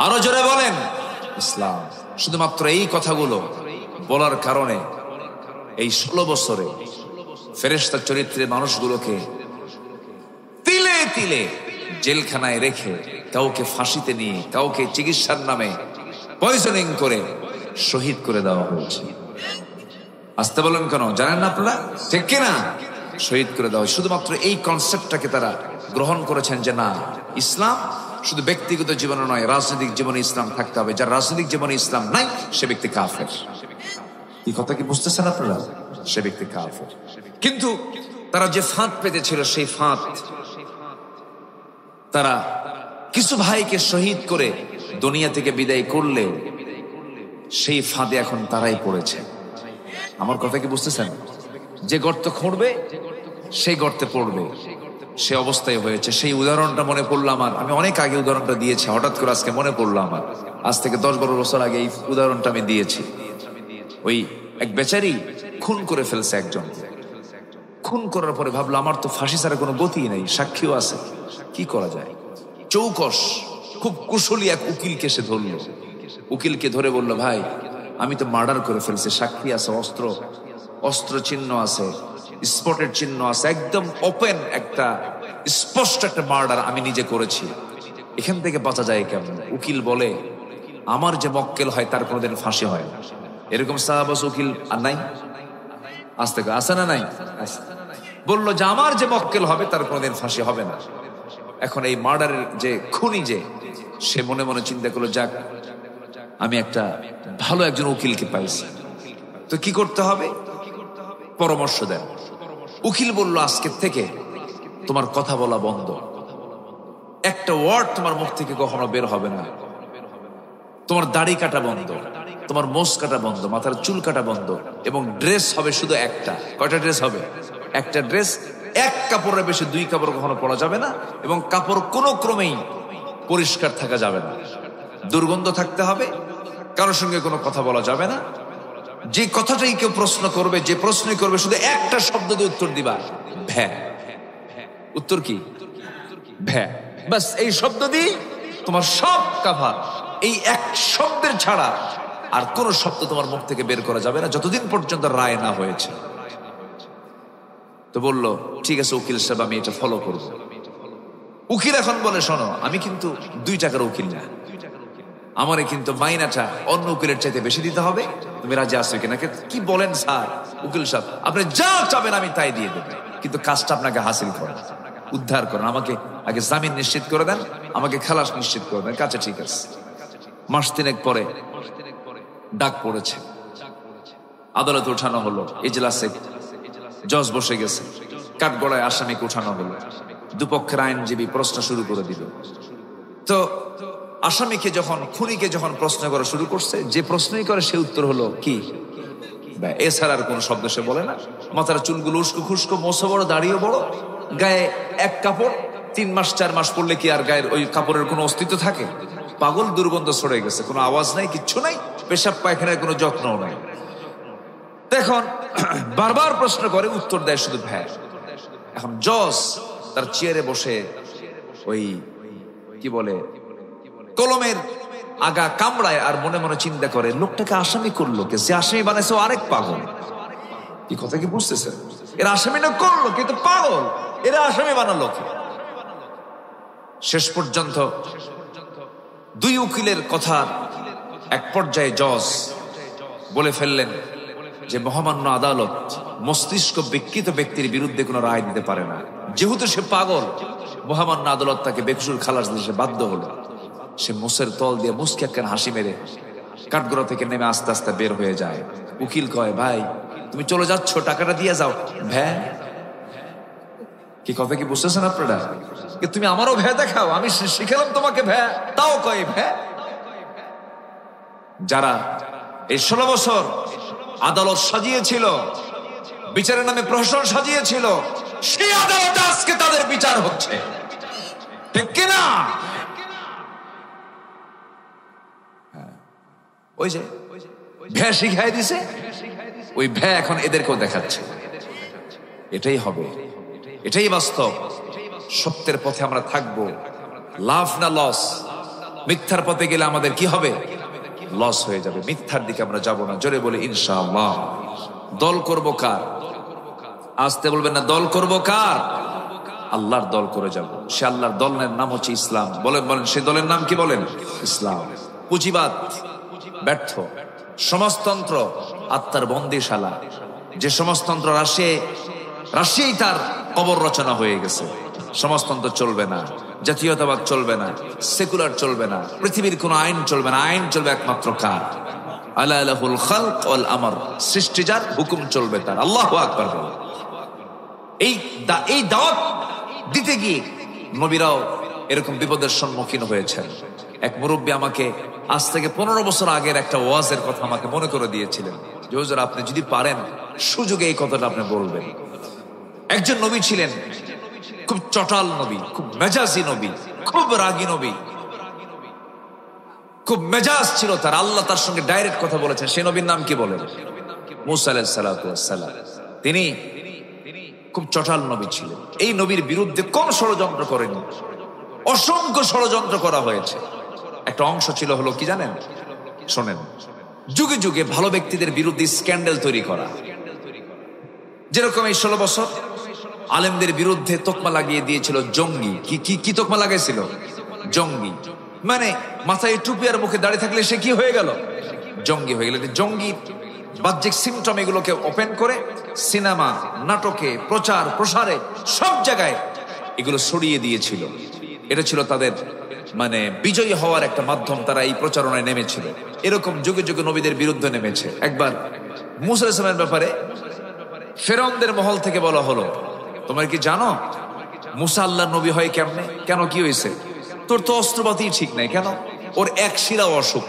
আরো জোরে বলেন, ইসলাম। শুধুমাত্র এই কথাগুলো বলার কারণে এই 16 বছরে ফেরেশতার চরিত্রে মানুষগুলোকে তিলে তিলে জেলখানায় রেখে, কাউকে ফাঁসিতে নিয়ে, কাউকে চিকিৎসার নামে পয়জনিং করে শহীদ করে দেওয়া হয়েছে। আসতে বলেন কেন জানেন না আপনারা? ঠিক কিনা? শহীদ করে দেওয়া। শুধুমাত্র এই কনসেপ্টটাকে তারা গ্রহণ করেছেন যে না, ইসলাম শুধু ব্যক্তিগত জীবনে নয়, রাজনৈতিক জীবনে ইসলাম থাকতে হবে। যার রাজনৈতিক জীবনে ইসলাম নাই সে ব্যক্তি কাফের। এই কথা কি বুঝতেছেন আপনারা? সে ব্যক্তি কাফের। কিন্তু তারা যে ফাঁদ পেতেছিল, সেই ফাঁদ তারা কিছু ভাইকে শহীদ করে দুনিয়া থেকে বিদায় করলেও সেই ফাঁদে এখন তারাই পড়েছে। আমার কথা কি বুঝতেছেন? যে গর্ত খুঁড়বে সেই গর্তে পড়বে, সে অবস্থায় হয়েছে। সেই উদাহরণটা মনে পড়লো আমার। আমি অনেক আগে উদাহরণটা দিয়েছি, হঠাৎ করে আজকে মনে পড়লো আমার। আজ থেকে 10-12 বছর আগে এই উদাহরণটা আমি দিয়েছি। ওই এক বেচারি খুন করে ফেলছে একজন। খুন করার পরে ভাবলো আমার তো ফাঁসি ছাড়া কোনো গতি নেই, সাক্ষীও আছে, কি করা যায়? চৌকস খুব কুশলী এক উকিলকে সে ধরল। উকিলকে ধরে বলল, ভাই আমি তো মার্ডার করে ফেলছি, সাক্ষী আছে, অস্ত্র চিহ্ন আছে, স্পটের চিহ্ন আছে, একদম ওপেন একটা স্পষ্ট একটা মার্ডার আমি নিজে করেছি, এখান থেকে বাঁচা যায় কেমন? উকিল বলে, আমার যে মক্কেল হয় তার কোনোদিন ফাঁসি হয় না। এরকম সাহাবাস উকিল আর নাই? আসতে আসে না নাই? বললো যে আমার যে মক্কেল হবে তার কোনোদিন ফাঁসি হবে না। এখন এই মার্ডারের যে খুনি, যে সে মনে মনে চিন্তা করলো, যাক আমি একটা ভালো একজন উকিলকে পাইছি, তো কি করতে হবে? পরামর্শ দেন। উকিল বলল, আজকের থেকে তোমার কথা বলা বন্ধ, একটা ওয়ার্ড তোমার মুখ থেকে কখনো বের হবে না, তোমার দাড়ি কাটা বন্ধ, তোমার মোষ কাটা বন্ধ, মাথার চুল কাটা বন্ধ, এবং ড্রেস হবে শুধু একটা। কয়টা ড্রেস হবে? একটা ড্রেস। এক কাপড়ের বেশি 2 কাপড় কখনো পরা যাবে না, এবং কাপড় কোনো ক্রমেই পরিষ্কার থাকা যাবে না, দুর্গন্ধ থাকতে হবে, কারোর সঙ্গে কোনো কথা বলা যাবে না। যে কথাটাই কেউ প্রশ্ন করবে, যে প্রশ্নই করবে, শুধু একটা শব্দ দিয়ে উত্তর দিবা, ভ্যা। উত্তর কি? ভ্যা। বাস এই শব্দ দিয়ে তোমার সব কাভার। এই এক শব্দের ছাড়া আর কোন শব্দ তোমার মুখ থেকে বের করা যাবে না যতদিন পর্যন্ত রায় না হয়েছে। তো বলল, ঠিক আছে উকিল সাহেব, আমি এটা ফলো করব। উকিল এখন বলে, শোনো আমি কিন্তু 2 টাকার উকিল না, আমারে কিন্তু মাইনাটা অন্য উকিলের চাইতে বেশি দিতে হবে, তুমি রাজি আছো কিনা? কি বলেন স্যার? উকিল সাহেব, আপনি যা চাবেন আমি তাই দিয়ে দেব, কিন্তু কাজটা আপনাকে হাসিল করেন, উদ্ধার করেন, আমাকে আগে জামিন নিশ্চিত করে দেন, আমাকে খালাস নিশ্চিত করে দেন। কাছে ঠিক আছে। মাস 3 পরে ডাক পড়েছে, আদালতে উঠানো হলো, এজলাসে জজ বসে গেছে, কাঠগড়ায় আসামিকে উঠানো হলো, দুপক্ষের আইনজীবী প্রশ্ন শুরু করে দিল। তো আসামিকে যখন, খুনিকে যখন প্রশ্ন করা শুরু করছে, যে প্রশ্নই করে সে উত্তর হলো কি? এছাড়া আর কোনো শব্দ সে বলে না। মাথার চুলগুলো উস্কো খুস্কো, মোছো বড়, দাড়িও বড়, গায়ে এক কাপড়, 3 মাস 4 মাস পড়লে কি আর গায়ের ওই কাপড়ের কোনো অস্তিত্ব থাকে? পাগল, দুর্গন্ধ ছড়ে গেছে, কোনো আওয়াজ নাই, কিচ্ছু নাই, পেশাব পায়খানার কোনো যত্নও নাই। এখন বারবার প্রশ্ন করে, উত্তর দেয় শুধু ভ্যা। এখন জজ তার চেয়ারে বসে ওই কি বলে, কলমের আগা কামড়ায়, আর মনে মনে চিন্তা করে, লোকটাকে আসামি করলো কে? যে আসামি বানাইছে আরেক পাগল। কি কথা কি বুঝতেছেন? এর আসামি না করলো কিন্তু পাগল। এরা আসামি বানালো কে? শেষ পর্যন্ত দুই উকিলের কথা এক পর্যায়ে জজ বলে ফেললেন যে মহামান্য আদালত মস্তিষ্ক বিকৃত ব্যক্তির বিরুদ্ধে কোনো রায় দিতে পারে না। যেহেতু সে পাগল, মহামান্য আদালত তাকে বেকসুর খালাস দিতে বাধ্য হলো। সে মুসের তল দিয়ে মুসকে একখান হাসি মেরে কাঠগড়া থেকে নেমে আস্তে আস্তে বের হয়ে যায়। উকিল কয়, ভাই তুমি চলে যাচ্ছ, টাকাটা দিয়ে যাও। ভ্যা কি কথা কি বুঝতেছেন আপনারা? তুমি আমারও ভ্যা দেখাও, আমি শিখালাম তোমাকে ভ্যা, তাও কয় ভ্যা। যারা এই 16 বছর আদালত সাজিয়েছিল, বিচারের নামে প্রহসন সাজিয়েছিল, সেই আদালতে আজকে তাদের বিচার হচ্ছে, ঠিক কিনা? ওই যে ভ্যা শিখাই দিছে, ওই ভ্যা এখন এদেরকেও দেখাচ্ছে। এটাই হবে, এটাই বাস্তব। সত্যের পথে আমরা থাকবো, লাভ না লস। মিথ্যার পথে গেলে আমাদের কি হবে? লস হয়ে যাবে। মিথ্যার দিকে আমরা যাব না। জোরে বলে ইনশাআল্লাহ। দল করব কার? আসতে বলবেন না, দল করব কার? আল্লাহর দল করে যাব। সে আল্লাহর দলের নাম হচ্ছে ইসলাম। বলেন বলেন, সে দলের নাম কি? বলেন ইসলাম। পুঁজিবাদ ব্যর্থ, সমাজতন্ত্র আত্মার বন্দিশালা। যে সমাজতন্ত্র রাশিয়াই তার কবর রচনা হয়ে গেছে। সমাজতন্ত্র চলবে না, জাতীয়তাবাদ চলবে না, সেকুলার চলবে না, পৃথিবীর কোন আইন চলবে না। আইন চলবে একমাত্র কার? আলা লাহুল খালক ওয়াল আমর। সৃষ্টি যার, হুকুম চলবে তার। আল্লাহু আকবার। এই দাওয়াত দিতে গিয়ে নবীরাও এরকম বিপদের সম্মুখীন হয়েছেন। এক মুরব্বী আমাকে আজ থেকে 15 বছর আগের একটা ওয়াজের কথা আমাকে মনে করে দিয়েছিলেন যে হুজুর, আপনি যদি পারেন সুযোগে এই কথাটা আপনি বলবেন। একজন নবী ছিলেন, খুব চটাল নবী, খুব মেজাজি নবী, খুব রাগী নবী, খুব মেজাজ ছিল তার। আল্লাহ তার সঙ্গে ডাইরেক্ট কথা বলেছেন। সেই নবীর নাম কি? বলেন মুসা আলাইহিস সালাতু ওয়াস সালাম। তিনি খুব চটাল নবী ছিলেন। এই নবীর বিরুদ্ধে কোন ষড়যন্ত্র করেনি? অসংখ্য ষড়যন্ত্র করা হয়েছে। একটা অংশ ছিল হলো কি জানেন? শোনেন, যুগে যুগে ভালো ব্যক্তিদের বিরুদ্ধে স্ক্যান্ডাল তৈরি করা। যেরকম এই 16 বছর আলেমদের বিরুদ্ধে তোকমা লাগিয়ে দিয়েছিল জঙ্গি। কি তোকমা লাগাইছিল? জঙ্গি। মানে মাথায় টুপি আর মুখে দাঁড়িয়ে থাকলে সে কি হয়ে গেল? জঙ্গি হয়ে গেল। জঙ্গি বাহ্যিক সিমটম এগুলোকে ওপেন করে সিনেমা, নাটকে, প্রচার প্রসারে সব জায়গায় এগুলো ছড়িয়ে দিয়েছিল। এটা ছিল তাদের মানে বিজয়ী হওয়ার একটা মাধ্যম। তারা এই প্রচারণায় নেমেছিল। এরকম যুগে যুগে নবীদের বিরুদ্ধে নেমেছে। একবার মুসা আলাইহিস সালামের ব্যাপারে ফেরাউনদের মহল থেকে বলা হলো, তোমরা কি জানো মুসা আল্লাহর নবী হয় কেমনে? কেন, কি হয়েছে? তোর তো অস্ত্রপাতি ঠিক নাই। কেন? ওর এক শিরা অসুখ,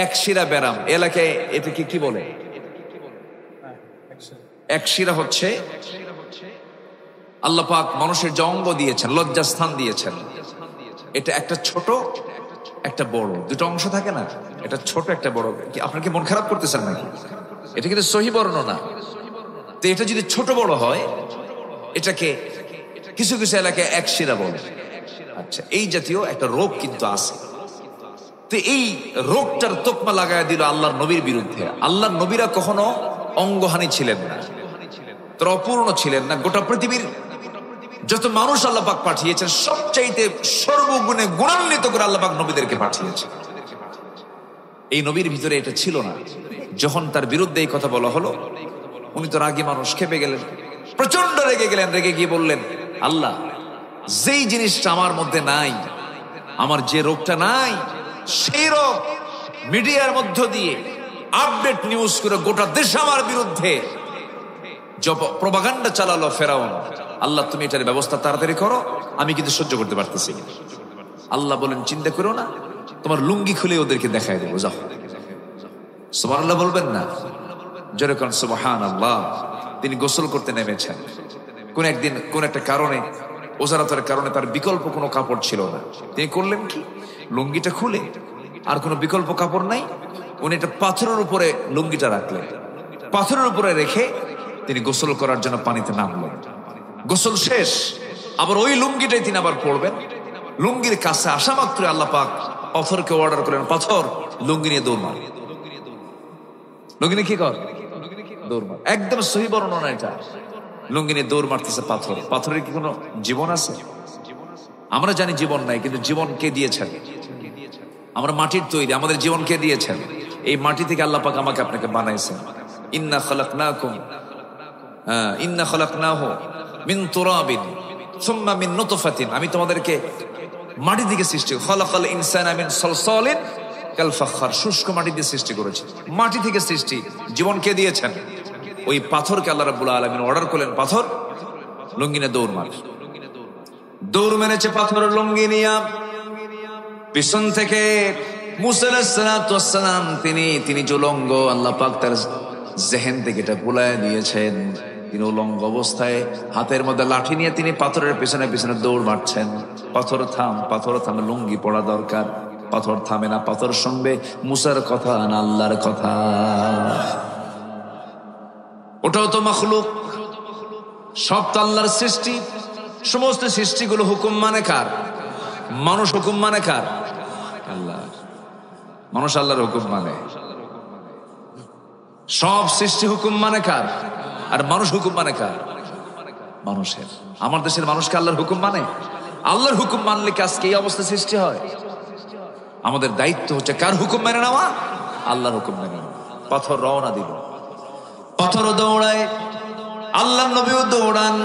এক শিরা ব্যারাম। এলাকায় এটাকে কি বলে? এক শিরা হচ্ছে আল্লাহ পাক মানুষের যে অঙ্গ দিয়েছেন, লজ্জাস্থান দিয়েছেন, এটা একটা ছোট একটা বড়, দুটো অংশ থাকে না? এটা ছোট একটা বড়। আপনার কি মন খারাপ করতেছেন নাকি? এটা কিন্তু সহি বর্ণনা। তো এটা যদি ছোট বড় হয়, এটাকে কিছু কিছু এলাকায় এক শিরা বলে। আচ্ছা, এই জাতীয় একটা রোগ কিন্তু আছে। তো এই রোগটার তোকমা লাগায় দিল আল্লাহর নবীর বিরুদ্ধে। আল্লাহর নবীরা কখনো অঙ্গহানি ছিলেন না, তারা অপূর্ণ ছিলেন না। গোটা পৃথিবীর যত মানুষ আল্লাহ পাক পাঠিয়েছেন, সবচাইতে সর্বগুণে গুণান্বিত করে আল্লাহ পাক নবীদেরকে পাঠিয়েছেন। এই নবীর ভিতরে এটা ছিল না। যখন তার বিরুদ্ধে এই কথা বলা হলো, উনি তো রাগী মানুষ, খেপে গেলেন, প্রচন্ড রেগে গেলেন। রেগে গিয়ে বললেন, আল্লাহ, যেই জিনিসটা আমার মধ্যে নাই, আমার যে রোগটা নাই, সেই রোগ মিডিয়ার মধ্য দিয়ে আপডেট নিউজ করে গোটা দেশ আমার বিরুদ্ধে প্রপাগান্ডা চালালো ফেরাউন। আল্লাহ, তুমি এটার ব্যবস্থা তাড়াতাড়ি করো, আমি কিন্তু সহ্য করতে পারতেছি। আল্লাহ বলেন, চিন্তা করো না, তোমার লুঙ্গি খুলে ওদেরকে দেখাই দেবো, যাও। সুবহানাল্লাহ বলবেন না? জোরে কোন সুবহানাল্লাহ। তিনি গোসল করতে নেমেছেন। কোন একদিন কোন একটা কারণে, ওজারাতের কারণে তার বিকল্প কোনো কাপড় ছিল না। তিনি করলেন কি, লুঙ্গিটা খুলে, আর কোনো বিকল্প কাপড় নাই, উনি একটা পাথরের উপরে লুঙ্গিটা রাখলেন। পাথরের উপরে রেখে তিনি গোসল করার জন্য পানিতে নামলেন। গোসল শেষ, আবার ওই লুঙ্গিটাই তিনি আবার পরবেন। লুঙ্গির কাছে আসা মাত্র আল্লাহ পাক পাথরকে অর্ডার করলেন, পাথর লুঙ্গি নিয়ে দৌড় মার। লুঙ্গি নিয়ে কি কর? দৌড় মার। একদম সহি বর্ণনা এটা। লুঙ্গি নিয়ে দৌড় মারতেছে পাথর। পাথরের কি কোনো জীবন আছে? আমরা জানি জীবন নাই, কিন্তু জীবন কে দিয়েছেন? আমরা মাটির তৈরি, আমাদের জীবন কে দিয়েছেন? এই মাটি থেকে আল্লাহ পাক আমাকে আপনাকে বানাইছেন। ইন্না খালাকনাহু মিন তুরাবিন সুম্মা মিন নুতফাতিন, আমি তোমাদেরকে মাটি থেকে সৃষ্টি, খালাকাল ইনসানা মিন সালসালিন কাল ফাখর, শুষ্ক মাটি দিয়ে সৃষ্টি করেছি। মাটি থেকে সৃষ্টি, জীবন কে দিয়েছেন? ওই পাথরকে আল্লাহ রাব্বুল আলামিন অর্ডার করলেন, পাথর লুঙ্গি নিয়ে দৌড় মার। দৌড় মেরেছে পাথর লুঙ্গি নিয়ে। পিছন থেকে মুসা আলাইহিস সালাতু ওয়াস সালাম তিনি যে উলঙ্গ, আল্লাহ পাক তার জেহেন থেকে এটা ভুলায় দিয়েছেন। তিনি উলঙ্গ অবস্থায় হাতের মধ্যে লাঠি নিয়ে তিনি পাথরের পিছনে পিছনে দৌড় মারছেন। পাথর থাম, পাথর থামে, লুঙ্গি পড়া দরকার। পাথর থামে না, পাথর শুনবে মুসার কথা না আল্লাহর কথা। ওটাও তো মাখলুক, সব তো আল্লাহর সৃষ্টি। সমস্ত সৃষ্টিগুলো হুকুম মানে কার? মানুষ হুকুম মানে কার? আল্লাহ। মানুষ আল্লাহর হুকুম মানে। সব সৃষ্টি হুকুম মানে কার? আর মানুষ হুকুম মানে কার? মানুষের। আমার দেশের মানুষকে আল্লাহর হুকুম মানে? আল্লাহর হুকুম মানলে কি আজকে এই অবস্থা সৃষ্টি হয়? আমাদের দায়িত্ব হচ্ছে কার হুকুম মেনে নেওয়া? আল্লাহর হুকুম মেনে নেওয়া। পাথর রওনা দিল, পাথর দৌড়ায়, আল্লাহ নবীও দৌড়ান।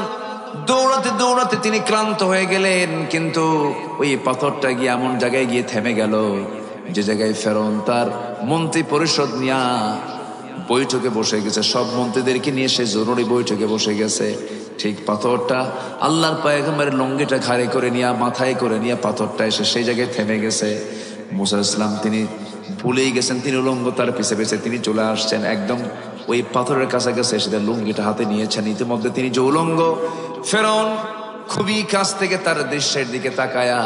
দৌড়াতে দৌড়াতে তিনি ক্লান্ত হয়ে গেলেন, কিন্তু ওই পাথরটা গিয়ে এমন জায়গায় গিয়ে থেমে গেল যে জায়গায় ফেরাউন তার মন্ত্রী পরিষদ নিয়ে বৈঠকে বসে গেছে। সব মন্ত্রীদেরকে নিয়ে সে জরুরি বৈঠকে বসে গেছে। ঠিক পাথরটা আল্লাহর পয়গম্বরের লুঙ্গিটা ঘাড়ে করে নিয়ে, মাথায় করে নিয়ে পাথরটা এসে সেই জায়গায় থেমে গেছে। মুসা আলাইহিস সালাম তিনি ভুলেই গেছেন, তিনি উলঙ্গ, তার পিছে পিছে তিনি চলে আসছেন। একদম ওই পাথরের কাছাকাছি এসে তার লুঙ্গিটা হাতে নিয়েছেন। ইতিমধ্যে তিনি যে উলঙ্গ, ফেরাউন খুবই কাছ থেকে তার দৃশ্যের দিকে তাকায়া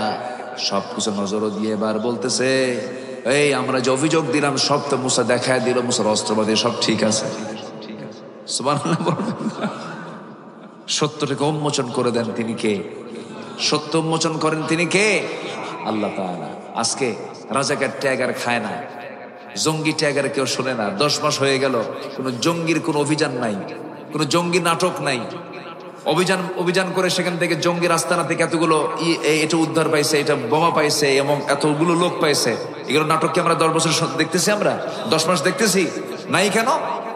সবকিছু নজরও দিয়ে এবার বলতেছে, এই আমরা যে অভিযোগ দিলাম সব তো মুসা দেখায় দিল, মুসার অস্ত্রবাদী সব ঠিক আছে। সুবহানাল্লাহ বলবেন না? সত্যটাকে উন্মোচন করে দেন তিনি কে? সত্য উন্মোচন করেন তিনি কে? আল্লাহ তাআলা। আজকে রাজাকার ট্যাগার খায় না, জঙ্গি ট্যাগার কেউ শোনে না। 10 মাস হয়ে গেল, কোন জঙ্গির কোন অভিযান নাই, কোন জঙ্গি নাটক নাই। অভিযান করে সেখান থেকে জঙ্গির আস্তানা থেকে এতগুলো এটা উদ্ধার পাইছে, এটা বোমা পাইছে এবং এতগুলো লোক পাইছে। এগুলো নাটককে আমরা 10 বছর দেখতেছি, আমরা 10 মাস দেখতেছি নাই কেন?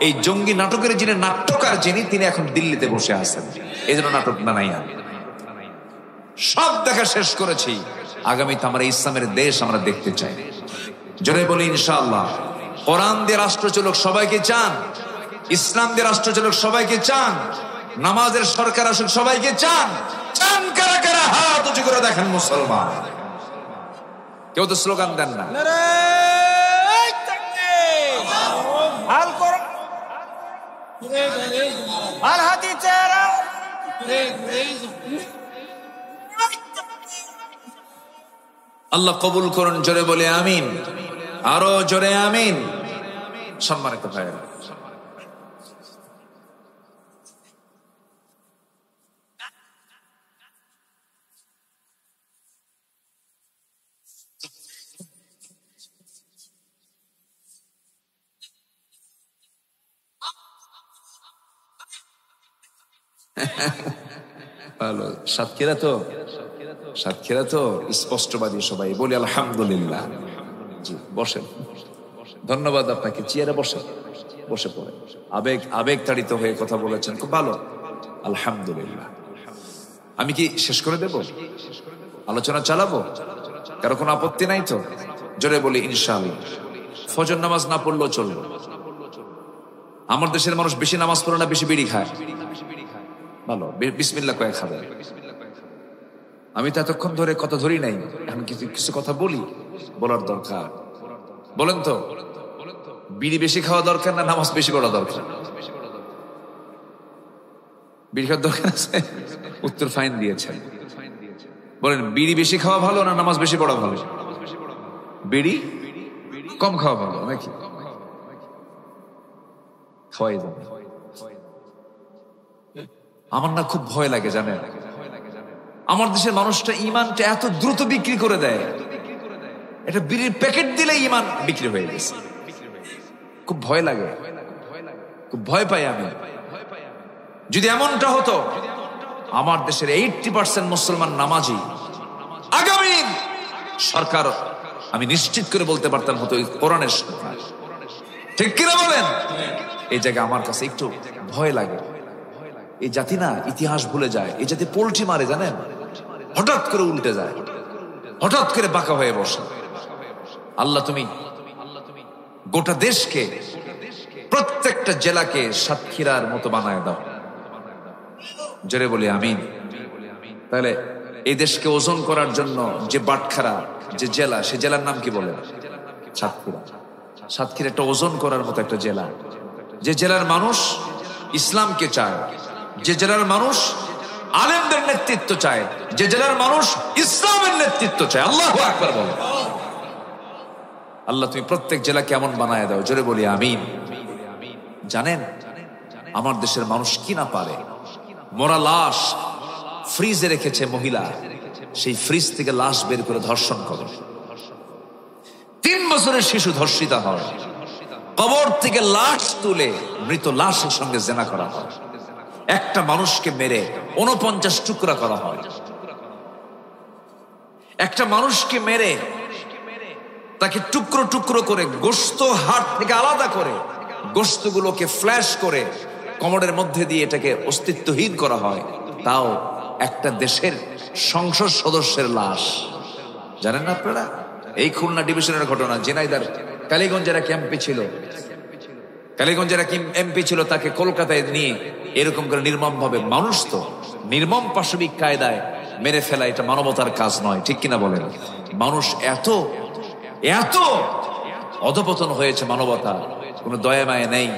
এই জঙ্গি নাটকের যিনি নাট্যকার, তিনি এখন দিল্লিতে বসে আছেন। এই জন্য নাটক না নাই, সব দেখা শেষ করেছি। আগামীতে আমরা ইসলামের দেশ আমরা দেখতে চাই। জোরে বলি ইনশাআল্লাহ। কোরআন দিয়ে রাষ্ট্র চলুক সবাইকে চান, ইসলাম দিয়ে রাষ্ট্র চলুক সবাইকে চান, নামাজের সরকার আসুক সবাইকে চান। চান কারা কারা? হাত উঁচু করে দেখেন মুসলমান। কেউ তো স্লোগান দেন না। আল্লাহ কবুল করুন, জোরে বলে আমিন, আরো জোরে আমিন। সম্মানিত ভাইয়েরা, ভালো সাতক্ষীরা তো স্পষ্টবাদী সবাই, বলি আলহামদুলিল্লাহ। জি বসেন, ধন্যবাদ আপনাকে। চেয়ারে বসে পড়ে আবেগ তাড়িত হয়ে কথা বলেছেন, খুব ভালো, আলহামদুলিল্লাহ। আমি কি শেষ করে দেব? আলোচনা চালাবো? কারো কোনো আপত্তি নাই তো? জোরে বলি ইনশাআল্লাহ। ফজর নামাজ না পড়লেও চলবে। আমার দেশের মানুষ বেশি নামাজ পড়ে না, বেশি বিড়ি খায়। ভালো, বিসমিল্লাহ কয়ে খাবে। আমি তো এতক্ষণ ধরে কথা ধরি নাই, এখন কিছু কথা বলার দরকার। বলেন তো, বিড়ি বেশি খাওয়া দরকার না নামাজ বেশি পড়া দরকার? বিড়ি খাওয়ার দরকার আছে? উত্তর ফাইন দিয়েছেন। বলেন, বিড়ি বেশি খাওয়া ভালো না নামাজ বেশি পড়া ভালো? বিড়ি কম খাওয়া ভালো নাকি? খাওয়াই যাবে। আমার না খুব ভয় লাগে জানেন, আমার দেশের মানুষটা ইমানটা এত দ্রুত বিক্রি করে দেয়। এটা বিড়ির প্যাকেট দিলে ইমান বিক্রি হয়ে গেছে। খুব ভয় লাগে, খুব ভয় পাই আমি। যদি এমনটা হতো, আমার দেশের 80% মুসলমান নামাজি, আগামী সরকার আমি নিশ্চিত করে বলতে পারতাম হতো এই কোরআনের সরকার। ঠিক কিনা বলেন? এই জায়গায় আমার কাছে একটু ভয় লাগে। এই জাতি না ইতিহাস ভুলে যায়। এই জাতি পোল্ট্রি মারে, জানেন, হঠাৎ করে উল্টে যায়, হঠাৎ করে বাঁকা হয়ে বসে। আল্লাহ তুমি গোটা দেশকে, প্রত্যেকটা জেলাকে সাতক্ষীরার মতো বানায় দাও, জোরে বলি আমিন। তাহলে এই দেশকে ওজন করার জন্য যে বাটখারা যে জেলা, সে জেলার নাম কি বলে? সাতক্ষীরা। সাতক্ষীরা একটা ওজন করার মতো একটা জেলা, যে জেলার মানুষ ইসলামকে চায়, যে জেলার মানুষ আলেমদের নেতৃত্ব চায়, যে জেলার মানুষ ইসলামের নেতৃত্ব চায়। আল্লাহু আকবার বলো। আল্লাহ তুমি প্রত্যেক জেলা কেমন বানায় দাও, জোরে বলি আমিন। জানেন আমার দেশের মানুষ কি না পারে? মরা লাশ ফ্রিজে রেখেছে মহিলা, সেই ফ্রিজ থেকে লাশ বের করে ধর্ষণ করে। 3 বছরের শিশু ধর্ষিতা হয়, কবর থেকে লাশ তুলে মৃত লাশের সঙ্গে জেনা করা হয়। একটা মানুষকে মেরে 49 টুকরা করা হয়। একটা মানুষকে মেরে তাকে টুকরো টুকরো করে গোশত হাড় থেকে আলাদা করে গোশতগুলোকে ফ্ল্যাশ করে কমরের মধ্যে দিয়ে এটাকে অস্তিত্বহীন করা হয়। তাও একটা দেশের সংসদ সদস্যের লাশ। জানেন না আপনারা? এই খুলনা ডিভিশনের ঘটনা। ঝিনাইদহ কালীগঞ্জের এক এমপি ছিল, কালীগঞ্জের এক এমপি ছিল, তাকে কলকাতায় নিয়ে এরকম করে নির্মম ভাবে, মানুষ তো নির্মম পাশবিক কায়দায় মেরে ফেলা, এটা মানবতার কাজ নয়। ঠিক কিনা বলেন? মানুষ এত এত অধপতন হয়েছে, মানবতা কোনো দয়া মায়া নেই।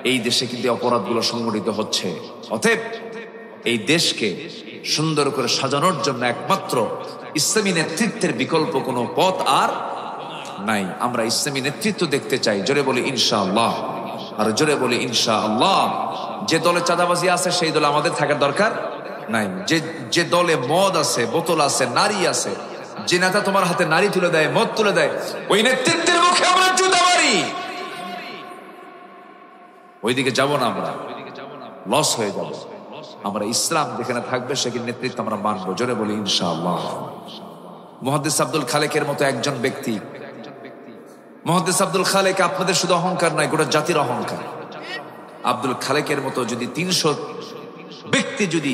এই দেশে কিন্তু অপরাধগুলো সংগঠিত হচ্ছে। অতএব এই দেশকে সুন্দর করে সাজানোর জন্য একমাত্র ইসলামী নেতৃত্বের বিকল্প কোনো পথ আর নাই। আমরা ইসলামী নেতৃত্ব দেখতে চাই। জোরে বলি ইনশাআল্লাহ, আর জোরে বলি ইনশাআল্লাহ। যে দলে চাঁদাবাজি আছে সেই দলে আমাদের থাকার দরকার নাই। যে দলে মদ আছে, বোতল আছে, নারী আছে, যে নেতা তোমার হাতে নারী তুলে দেয়, মদ তুলে দেয়, ওই নেতৃত্বের মুখে আমরা জুতা মারি। ওইদিকে যাব না, আমরা লস হয়ে যাব। আমরা ইসলাম যেখানে থাকবে সেখানে নেতৃত্ব আমরা মানবো। জোরে বলি ইনশাআল্লাহ। মুহাদ্দিস আব্দুল খালেকের মতো একজন ব্যক্তি, মুহাদ্দিস আব্দুল খালেক আপনাদের শুধু অহংকার নয়, গোটা জাতির অহংকার। আব্দুল খালেকের মতো যদি 300 ব্যক্তি যদি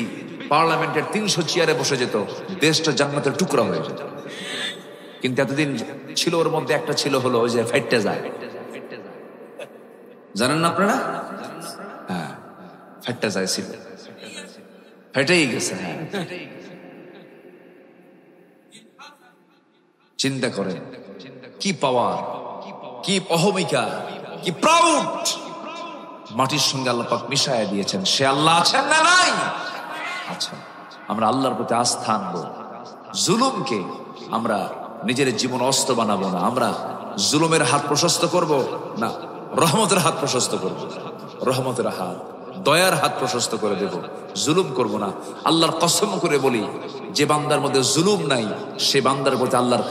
পার্লামেন্টের 300 চেয়ারে বসে যেত, দেশটা জান্নাতের টুকরা হয়ে যেত। কিন্তু এতদিন ছিল ওর মধ্যে একটা ছিল হলো ওই যে ফাইটে যায়, জানেন না আপনারা? হ্যাঁ, ফাইটে যায় ছিল, ফেটেই গেছে। হ্যাঁ, চিন্তা করেন কি পাওয়ার, কি অহমিকা, কি প্রাউড মাটির সঙ্গে আল্লাহ পাক মিশায়া দিয়েছেন। সে আল্লাহ আছেন না নাই? আচ্ছা, আমরা আল্লাহর প্রতি আস্থা আনবো। জুলুমকে আমরা নিজের জীবন অস্ত্র বানাবো না। আমরা জুলুমের হাত প্রশস্ত করব না, রহমতের হাত প্রশস্ত করব। রহমতের হাত, দয়ার হাত প্রশস্ত করে দেব, জুলুম করব না। আল্লাহর কসম করে বলি, যে বান্দার মধ্যে জুলুম নাই সে বান্দার প্রতি আল্লাহর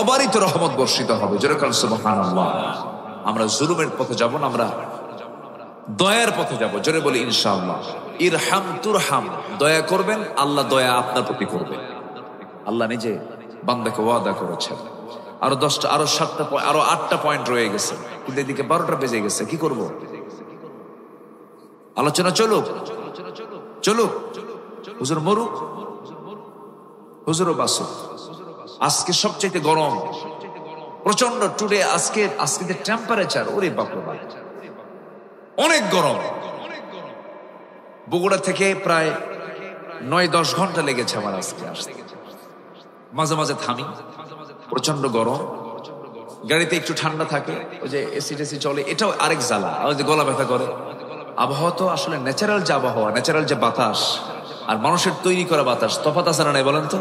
অবারিত রহমত বর্ষিত হবে। যেরকম সুবহানাল্লাহ। আমরা জুলুমের পথে যাব না, আমরা দয়ার পথে যাব। জোরে বলি ইনশাআল্লাহ। ইরহাম তুরহাম, দয়া করবেন, আল্লাহ দয়া আপনার প্রতি করবে। আল্লাহ নিজে বান্দাকে ওয়াদা করেছেন। আরো 10টা, আরো 7টা, আরো 8টা পয়েন্ট রয়ে গেছে, কিন্তু এদিকে 12টা বেজে গেছে। কি করব? আলোচনা চলুক চলুক, হুজুর মরুক, হুজুরও বাসুক। আজকে সবচেয়ে গরম, প্রচন্ড টুডে। আজকে যে টেম্পারেচার, ওরে বাপরে বাপ, অনেক গরম। বগুড়া থেকে প্রায় 9-10 ঘন্টা লেগেছে আমার আজকে আসতে। মাঝে মাঝে থামি, প্রচন্ড গরম। গাড়িতে একটু ঠান্ডা থাকে, ওই যে এসি টেসি চলে, এটাও আরেক জ্বালা। ওই যে গলা ব্যথা করে। আবহাওয়া তো আসলে ন্যাচারাল যে আবহাওয়া, ন্যাচারাল যে বাতাস আর মানুষের তৈরি করা বাতাস, তফাৎ আছে না নাই বলেন তো?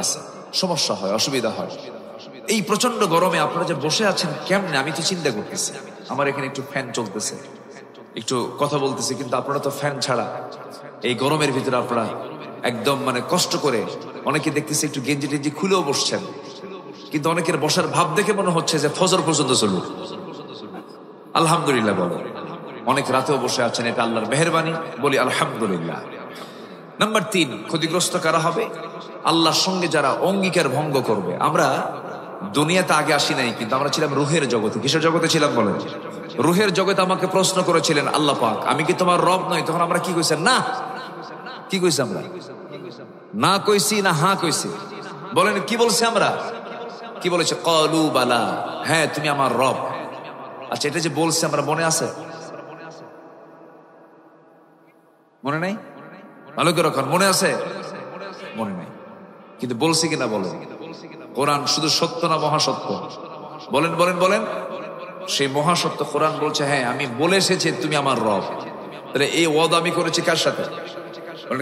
আছে। সমস্যা হয়, অসুবিধা হয়। এই প্রচন্ড গরমে আপনারা যে বসে আছেন কেমনে, আমি তো চিন্তা করতেছি। আমার এখানে একটু ফ্যান চলতেছে, একটু কথা বলতেছি, কিন্তু আপনারা তো ফ্যান ছাড়া এই গরমের ভিতরে আপনারা একদম মানে কষ্ট করে, অনেকে দেখতেছি একটু গেঞ্জি টেঞ্জি খুলেও বসছেন, কিন্তু অনেকের বসার ভাব দেখে মনে হচ্ছে যে ফজর পর্যন্ত চলুক। আলহামদুলিল্লাহ বলো। অনেক রাতেও বসে আছেন, এটা আল্লাহর মেহেরবানি, বলি আলহামদুলিল্লাহ। নাম্বার 3, ক্ষতিগ্রস্ত কারা হবে? আল্লাহর সঙ্গে যারা অঙ্গীকার ভঙ্গ করবে। আমরা দুনিয়াতে আগে আসি নাই, কিন্তু আমরা ছিলাম রুহের জগতে। কিসের জগতে ছিলাম বলেন? রুহের জগতে আমাকে প্রশ্ন করেছিলেন আল্লাহ পাক, আমি কি তোমার রব নই? তখন আমরা কি কইছেন? না। কি কইছি আমরা? না কইছি না হ্যাঁ কইছি? বলেন কি বলছি আমরা? কি বলেছে? ক্বালু বালা, হ্যাঁ তুমি আমার রব। আচ্ছা, এটা যে বলছি আমরা, মনে আছে? মনে নাই? ভালো করে রাখুন, মনে আছে? মনে নাই, কিন্তু বলছি কিনা বলেন? কোরআন শুধু সত্য না মহাসত্য? বলেন বলেন বলেন। সেই মহাসত্য কোরআন বলছে, হ্যাঁ আমি বলে এসেছি তুমি আমার রব। তাহলে এই ওয়াদা আমি করেছি কার সাথে?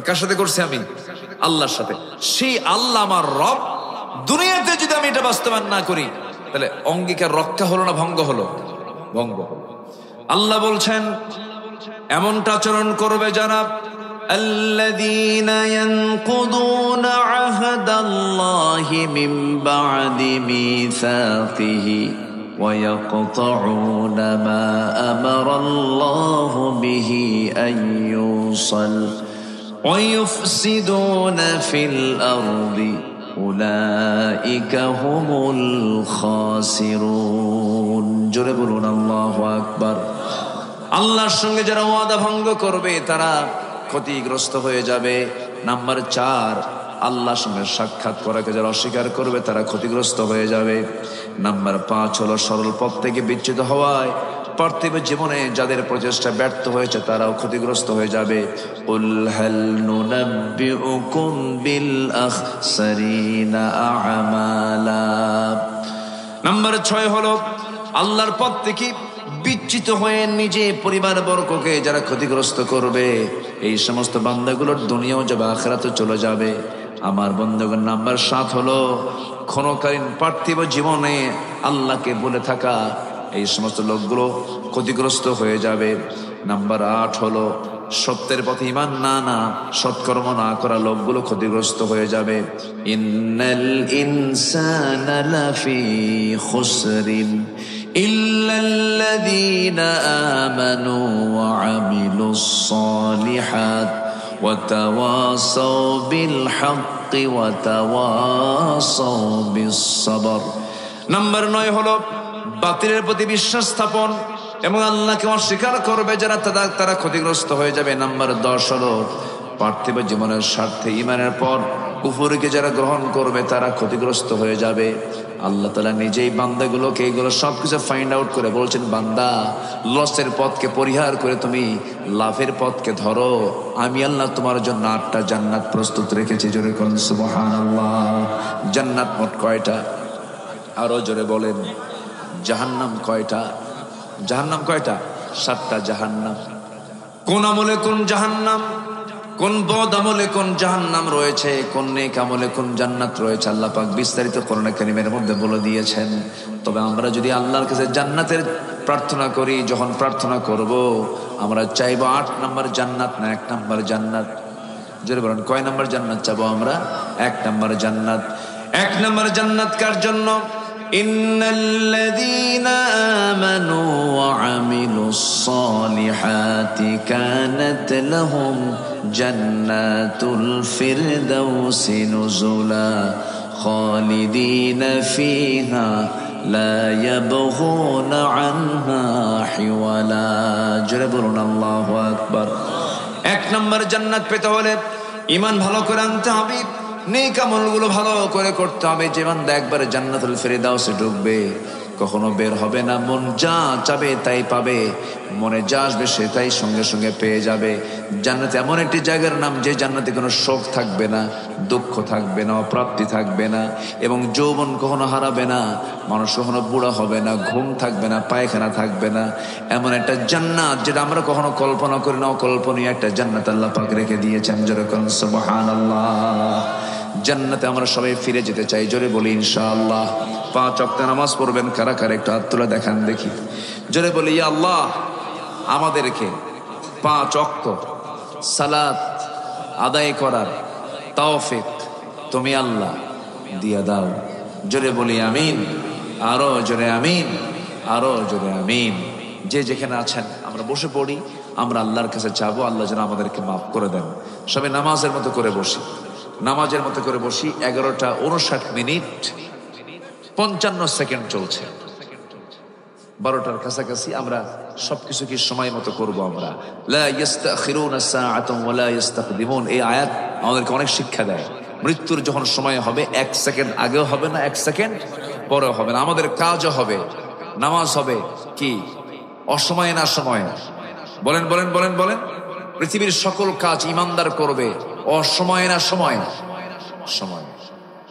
কার সাথে করছি? আমি আল্লাহর সাথে। সেই আল্লাহ আমার রব, দুনিয়াতে যদি আমি এটা বাস্তবায়ন না করি, তাহলে অঙ্গীকার রক্ষা হলো না ভঙ্গ হলো? ভঙ্গ হলো। আল্লাহ বলছেন এমনটা আচরণ করবে যারা الذين ينقضون عهد الله من بعد ميثاقه ويقطعون ما أمر الله به أن يوصل ويفسدون في الأرض أولئك هم الخاسرون জোরে বলুন আল্লাহু আকবার। আল্লাহর সঙ্গে যারা ওয়াদা ভঙ্গ করবে তারা ক্ষতিগ্রস্ত হয়ে যাবে। নাম্বার 4, আল্লাহর সঙ্গে সাক্ষাৎ করাকে যারা অস্বীকার করবে তারা ক্ষতিগ্রস্ত হয়ে যাবে। নাম্বার 5 হলো সরল পথ থেকে বিচ্যুত হওয়ায় পার্থিব জীবনে যাদের প্রচেষ্টা ব্যর্থ হয়েছে তারাও ক্ষতিগ্রস্ত হয়ে যাবে। কুল হাল নুনাব্বিউকুম বিল আখসারিনা আ'মালা। নাম্বার 6 হলো আল্লাহর পথ থেকে বিচ্যুত হয়ে নিজে পরিবার বর্গকে যারা ক্ষতিগ্রস্ত করবে, এই সমস্ত বান্দাগুলোর দুনিয়াও যাবে, আখিরাতেও চলে যাবে। আমার বন্ধুগণ, নাম্বার 7 হলো ক্ষণকালীন পার্থিব জীবনে আল্লাহকে বলে থাকা, এই সমস্ত লোকগুলো ক্ষতিগ্রস্ত হয়ে যাবে। নাম্বার 8 হলো সত্যের পথে ঈমান না সৎকর্ম না করা লোকগুলো ক্ষতিগ্রস্ত হয়ে যাবে। ইন্নাল ইনসানা লাফি খুসরিন ইল্লাল্লাযীনা আমানু ওয়া আমিলুস সালিহাত ওয়া তাওয়াসাউ বিল হাক্কি ওয়া তাওয়াসাউ বিস সাবর। নাম্বার 9 হলো বাতিলের প্রতি বিশ্বাস স্থাপন এবং আল্লাহকে অস্বীকার করবে যারা, তারা ক্ষতিগ্রস্ত হয়ে যাবে। নাম্বার 10 হলো পার্থিব জীবনের স্বার্থে ঈমানের পর কুফরকে যারা গ্রহণ করবে তারা ক্ষতিগ্রস্ত হয়ে যাবে। আল্লাহ তাআলা নিজেই বান্দাগুলোকে এইগুলো সবকিছু ফাইন্ড আউট করে বলছেন, বান্দা লসের পথকে পরিহার করে তুমি লাভের পথকে ধরো, আমি আল্লাহ তোমার জন্য 8টা জান্নাত প্রস্তুত রেখেছি। জোরে বলেন সুবহানাল্লাহ। জান্নাত মোট কয়টা? আরো জোরে বলেন। জাহান্নাম কয়টা? জাহান্নাম কয়টা? 7টা জাহান্নাম। কোন আমলে কোন জাহান্নাম, কোন বদ আমলে কোন জাহান্নাম রয়েছে, কোন নেক আমলে কোন জান্নাত রয়েছে, আল্লাহ পাক বিস্তারিত কোরআন কারীমের মধ্যে বলে দিয়েছেন। তবে আমরা যদি আল্লাহর কাছে জান্নাতের প্রার্থনা করি, যখন প্রার্থনা করব আমরা চাইবো 8 নম্বর জান্নাত না 1 নম্বর জান্নাত? জোরে বলেন, কয় নম্বর জান্নাত চাবো আমরা? 1 নম্বর জান্নাত। 1 নম্বর জান্নাত কার জন্য? ইন্নাল্লাযীনা আমানু ওয়া আমিলুস সালিহাতি কানাত লাহুম জান্নাতুল ফিরদাউসি নুজুলা খালিদিনা ফিহা লা ইয়াবগুনা আনহা হিওয়ালা। জোরে বলুন আল্লাহু আকবার। 1 নম্বর জান্নাত পেতে হলে ঈমান ভালো করে আনতে হবে, নেক আমলগুলো ভালো করে করতে হবে। যে বান্দা একবারে জান্নাতুল ফিরদাউসে ঢুকবে কখনো বের হবে না, মন যা চাবে তাই পাবে, মনে যা আসবে সে তাই সঙ্গে সঙ্গে পেয়ে যাবে। জান্নাত এমন একটি জায়গার নাম যে জান্নাতে কোনো শোক থাকবে না, দুঃখ থাকবে না, অপ্রাপ্তি থাকবে না, এবং যৌবন কখনো হারাবে না, মানুষ কখনো বুড়া হবে না, ঘুম থাকবে না, পায়খানা থাকবে না। এমন একটা জান্নাত যেটা আমরা কখনো কল্পনা করি না, অকল্পনীয় একটা জান্নাত আল্লাহ পাক রেখে দিয়েছেন। জোরে বলুন সুবহানাল্লাহ। জান্নাতে আমরা সবাই ফিরে যেতে চাই, জোরে বলি ইনশাআল্লাহ। 5 ওয়াক্ত নামাজ পড়বেন কারা কারা, একটু হাত তুলে দেখান দেখি। জোরে বলি, ইয়া আল্লাহ আমাদেরকে 5 ওয়াক্ত সালাত আদায় করার তৌফিক তুমি আল্লাহ দিয়া দাও। জোরে বলি আমিন, আরো জোরে আমিন, আরো জোরে আমিন। যে যেখানে আছেন আমরা বসে পড়ি, আমরা আল্লাহর কাছে চাবো আল্লাহ যেন আমাদেরকে মাফ করে দেন। সবাই নামাজের মতো করে বসি, নামাজের মতো করে বসি। 11:59 চলছে, 12টার কাছাকাছি। আমরা সবকিছু কি সময় মতো করবো? আমরা লা ইস্তাখিরুনা সাআতান ওয়া লা ইস্তাকদিমুন, এই আয়াত আমাদেরকে অনেক শিক্ষা দেয়। মৃত্যুর যখন সময় হবে 1 সেকেন্ড আগেও হবে না, 1 সেকেন্ড পরেও হবে না। আমাদের কাজও হবে, নামাজ হবে কি অসময়ে না সময়ে? বলেন বলেন বলেন বলেন। পৃথিবীর সকল কাজ ইমানদার করবে অসময়ে না সময়? সময়।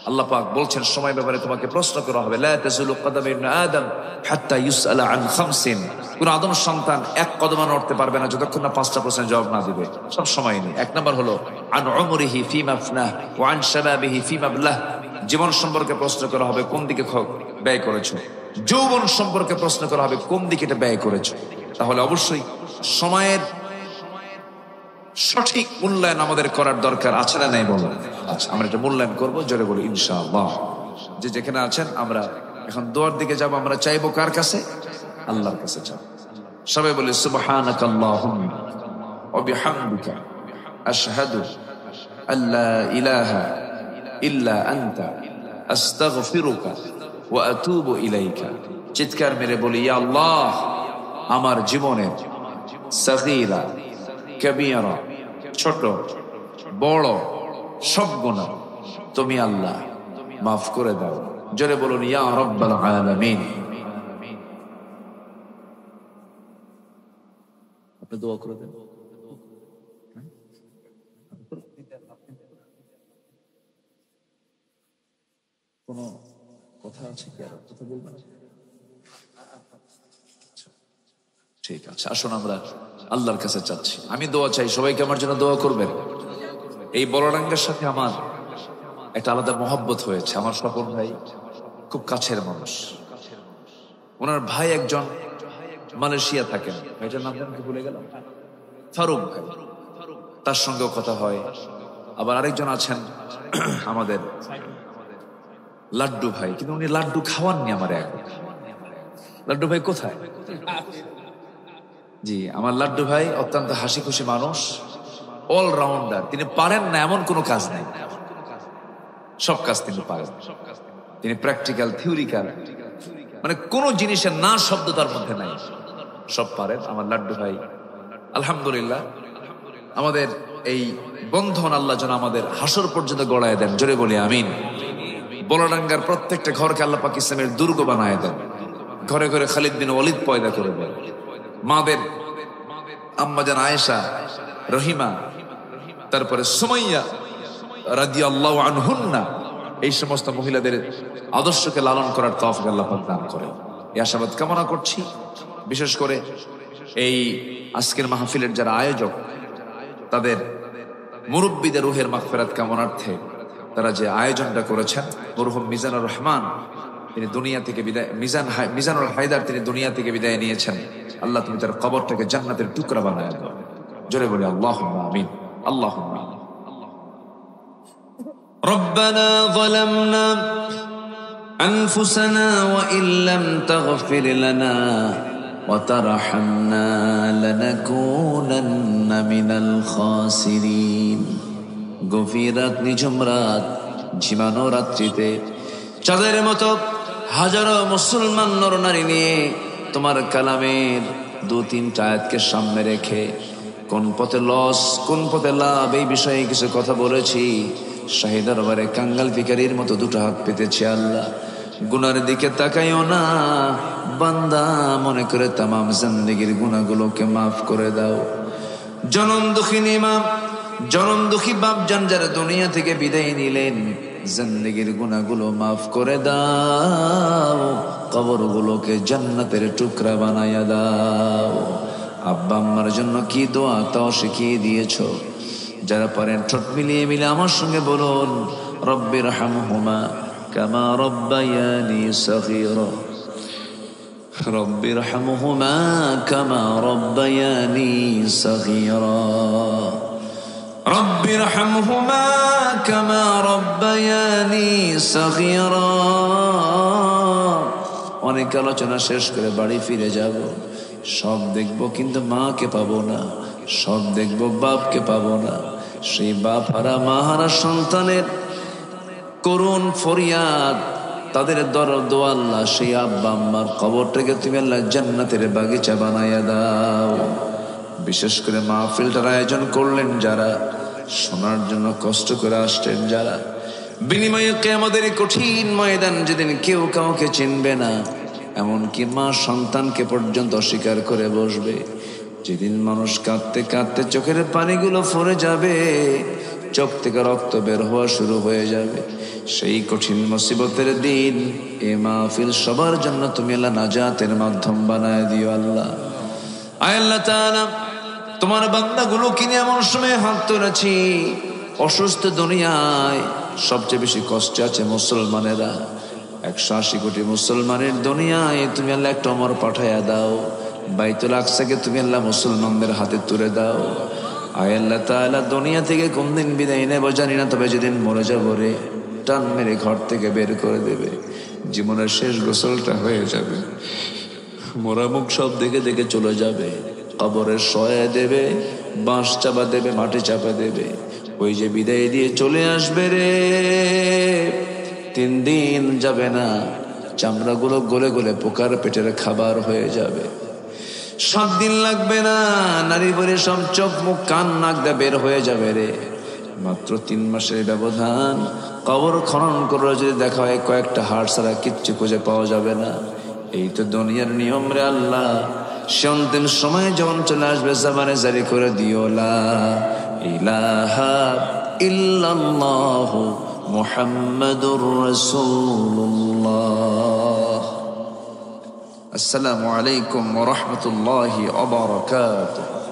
আল্লাহ পাক বলছেন সময় ব্যাপারে তোমাকে প্রশ্ন করা হবে। লা তাযুলু কদাম ইবনে আদম হাত্তা ইউসআলা আন খামসিন, কোন আদম সন্তান এক কদমও নড়তে পারবে না যতক্ষণ না 5টা প্রশ্নের জবাব না দিবে। সব সময় নেই। 1 নম্বর হলো আন উমরিহি ফিমা আফনাহ ওয়া আন শাবাবিহি ফিমা আবলাহ, জীবন সম্পর্কে প্রশ্ন করা হবে কোন দিকে ব্যয় করেছো। যৌবন সম্পর্কে প্রশ্ন করা হবে কোন দিকে এটা ব্যয় করেছো। তাহলে অবশ্যই সময়ের সঠিক মূল্যায়ন আমাদের করার দরকার আছে না নাই বলো? আচ্ছা, আমরা এটা মূল্যায়ন করবো, জোরে বলি ইনশাআল্লাহ। যে যেখানে আছেন আমরা এখন দোয়ার দিকে যাব। আমরা চাইবো কার কাছে? আল্লাহর কাছে চাও। সবাই বলি সুবহানাকাল্লাহুম্মা ওয়া বিহামদিকা আশহাদু আল্লা ইলাহা ইল্লা আনতা আস্তাগফিরুকা ওয়া আতুবু ইলাইকা। চিৎকার মেরে বলি, ইয়া আল্লাহ, আমার জীবনের সগীরা কবিরা, ছোট বড় সব গুনাহ তুমি আল্লাহ মাফ করে দাও। জোরে বলুন ইয়া রাব্বাল আলামিন। আপনি দোয়া করে দেন। কোন কথা আছে কি? আর কথা বলবেন? ঠিক আছে, আসুন আমরা আল্লাহর কাছে চাচ্ছি। আমি দোয়া চাই, সবাইকে আমার জন্য দোয়া করবেন। এই বড়ডাঙ্গার সাথে আমার একটা আলাদা মহব্বত হয়েছে। আমার স্বপন ভাই খুব কাছের মানুষ। ওনার ভাই একজন মালয়েশিয়া থাকেন, ভাইটার নাম কি ভুলে গেলাম, ফারুক ভাই, তার সঙ্গেও কথা হয়। আবার আরেকজন আছেন আমাদের লাড্ডু ভাই, কিন্তু উনি লাড্ডু খাওয়াননি আমার এখন। লাড্ডু ভাই কোথায়? জি, আমার লাড্ডু ভাই অত্যন্ত হাসি খুশি মানুষ, অলরাউন্ডার। তিনি পারেন না এমন কোনো কাজ নেই, সব কাজ তিনি পারেন। তিনি প্র্যাকটিক্যাল, থিওরিক্যাল, মানে কোনো জিনিসের না শব্দ তার মধ্যে নাই, সব পারেন আমার লাড্ডু ভাই। আলহামদুলিল্লাহ, আমাদের এই বন্ধন আল্লাহ যেন আমাদের হাসর পর্যন্ত গড়ায় দেন। জোরে বলি আমিন। বড়ডাঙ্গার প্রত্যেকটা ঘরকে আল্লাহ পাক ইসলামের দুর্গ বানায় দেন। ঘরে ঘরে খালিদ বিন ওয়ালিদ পয়দা করে দেন। মাদের আম্মাজান আয়েশা, রহিমা, তারপরে সুমাইয়া রাদিয়াল্লাহু আনহুন্না, এই সমস্ত মহিলাদের আদর্শকে লালন করার তৌফিক আল্লাহ পাক দান করেন। এই আশাবাদ কামনা করছি। বিশেষ করে এই আজকের মাহফিলের যারা আয়োজক, তাদের মুরব্বীদের রুহের মাগফিরাত কামনার্থে তারা যে আয়োজনটা করেছেন, মরহুম মিজানুর রহমান তিনি দুনিয়া থেকে বিদায়, মিজানুল হায়দার তিনি দুনিয়া থেকে বিদায় নিয়েছেন। আল্লাহ তুমি তার কবরটাকে জান্নাতের টুকরা বানায় দাও। জোরে বলি আল্লাহুম্মা আমিন। আল্লাহুম্মা আমিন। ربنا ظلمنا أنفسنا وإن لم تغفر لنا وترحمنا لنكونن من الخاسرين। গভীর রাত, নিঝুম রাত, ঝিমানো রাত্রিতে চাঁদের মতো হাজারো মুসলমান নরনারী নিয়ে তোমার কালামের 2-3টা আয়াতকে সামনে রেখে কোন পথে লস কোন পথে লাভ এই বিষয়ে কিছু কথা বলেছি। শাহী দরবারে কাঙ্গাল ভিখারীর মতো 2টা হাত পেতেছি। আল্লাহ, গুনার দিকে তাকাইও না, বান্দা মনে করে তামাম জিন্দেগির গুনাহগুলোকে মাফ করে দাও। জনম দুঃখিনী মা, জনম দুঃখী বাপ জান যারা দুনিয়া থেকে বিদায় নিলেন, জিন্দেগির গুনাহগুলো মাফ করে দাও, কবরগুলোকে জান্নাতের টুকরা বানায়া দাও। আব্বা আম্মার জন্য কি দোয়া তাও শিখিয়ে দিয়েছো। যারা পারেন ঠোঁট মিলিয়ে মিলে আমার সঙ্গে বলুন, রব্বির হামহুমা কামা রব্বায়ানি সগীরা, রব্বির হামহুমা কামা রব্বায়ানি সগীরা, রব্বির হামহুমা কামা রব্বায়ানি সগীরা। অনেক আলোচনা শেষ করে বাড়ি ফিরে যাব, সব দেখবো কিন্তু মাকে পাবো না, সব দেখবো বাপকে পাবো না। সেই বাপ হারা মা হারা সন্তানের করুণ ফরিয়াদ, তাদের দরদ আল্লাহ, সেই আব্বা আম্মার কবরটাকে তুমি আল্লাহ জান্নাতের বাগিচা বানাইয়া দাও। বিশেষ করে মাহফিলটার আয়োজন করলেন যারা, শোনার জন্য কষ্ট করে আসছেন যারা, বিনিময়ে কিয়ামতের কঠিন ময়দান যেদিন কেউ কাউকে চিনবে না, এমনকি মা সন্তানকে পর্যন্ত অস্বীকার করে বসবে, যেদিন মানুষ কাঁদতে কাঁদতে চোখের পানিগুলো ফরে যাবে, চোখ থেকে রক্ত বের হওয়া শুরু হয়ে যাবে, সেই কঠিন মুসিবতের দিন এ মাহফিল সবার জন্য তুমি আল্লাহ নাজাতের মাধ্যম বানায় দিও আল্লাহ। আয় আল্লাহ তাআলা, তোমার বান্দাগুলো কিনে এমন সময় হাত তুলেছি, অসুস্থ দুনিয়ায় সবচেয়ে বেশি কষ্টে আছে মুসলমানেরা। 180 কোটি মুসলমানের দুনিয়ায় তুমি আল্লাহ একটা অমর পাঠাইয়া দাও, বাইতুল আকসাকে তুমি আল্লাহ মুসলমানদের হাতে তুলে দাও। আয় আল্লাহ তাআলা, দুনিয়া থেকে কোন দিন বিদায় নেব জানি না, তবে যেদিন মরে যাবো রে, টান মেরে ঘর থেকে বের করে দেবে, জীবনের শেষ গোসলটা হয়ে যাবে, মোরা মুখ সব দেখে দেখে চলে যাবে, কবরে শোয়া দেবে, বাঁশ চাপা দেবে, মাটি চাপা দেবে, ওই যে বিদায় দিয়ে চলে আসবে রে, 3 দিন যাবে না, চামড়াগুলো গলে গলে পোকার পেটের খাবার হয়ে যাবে। 7 দিন লাগবে না, নারী বলে সব চোখ মুখ কান নাক দিয়ে বের হয়ে যাবে রে। মাত্র 3 মাসের ব্যবধান, কবর খনন করে যদি দেখা হয় কয়েকটা হাড় ছাড়া কিচ্ছু খুঁজে পাওয়া যাবে না। এই তো দুনিয়ার নিয়ম রে আল্লাহ। সে অন্তিম সময় যখন চলে আসবে, জামানে জারি করে দিও লা ইলাহা ইল্লাল্লাহু মুহাম্মাদুর রাসূলুল্লাহ। আসসালামু আলাইকুম ওয়া রাহমাতুল্লাহি ওয়া বারাকাতুহু।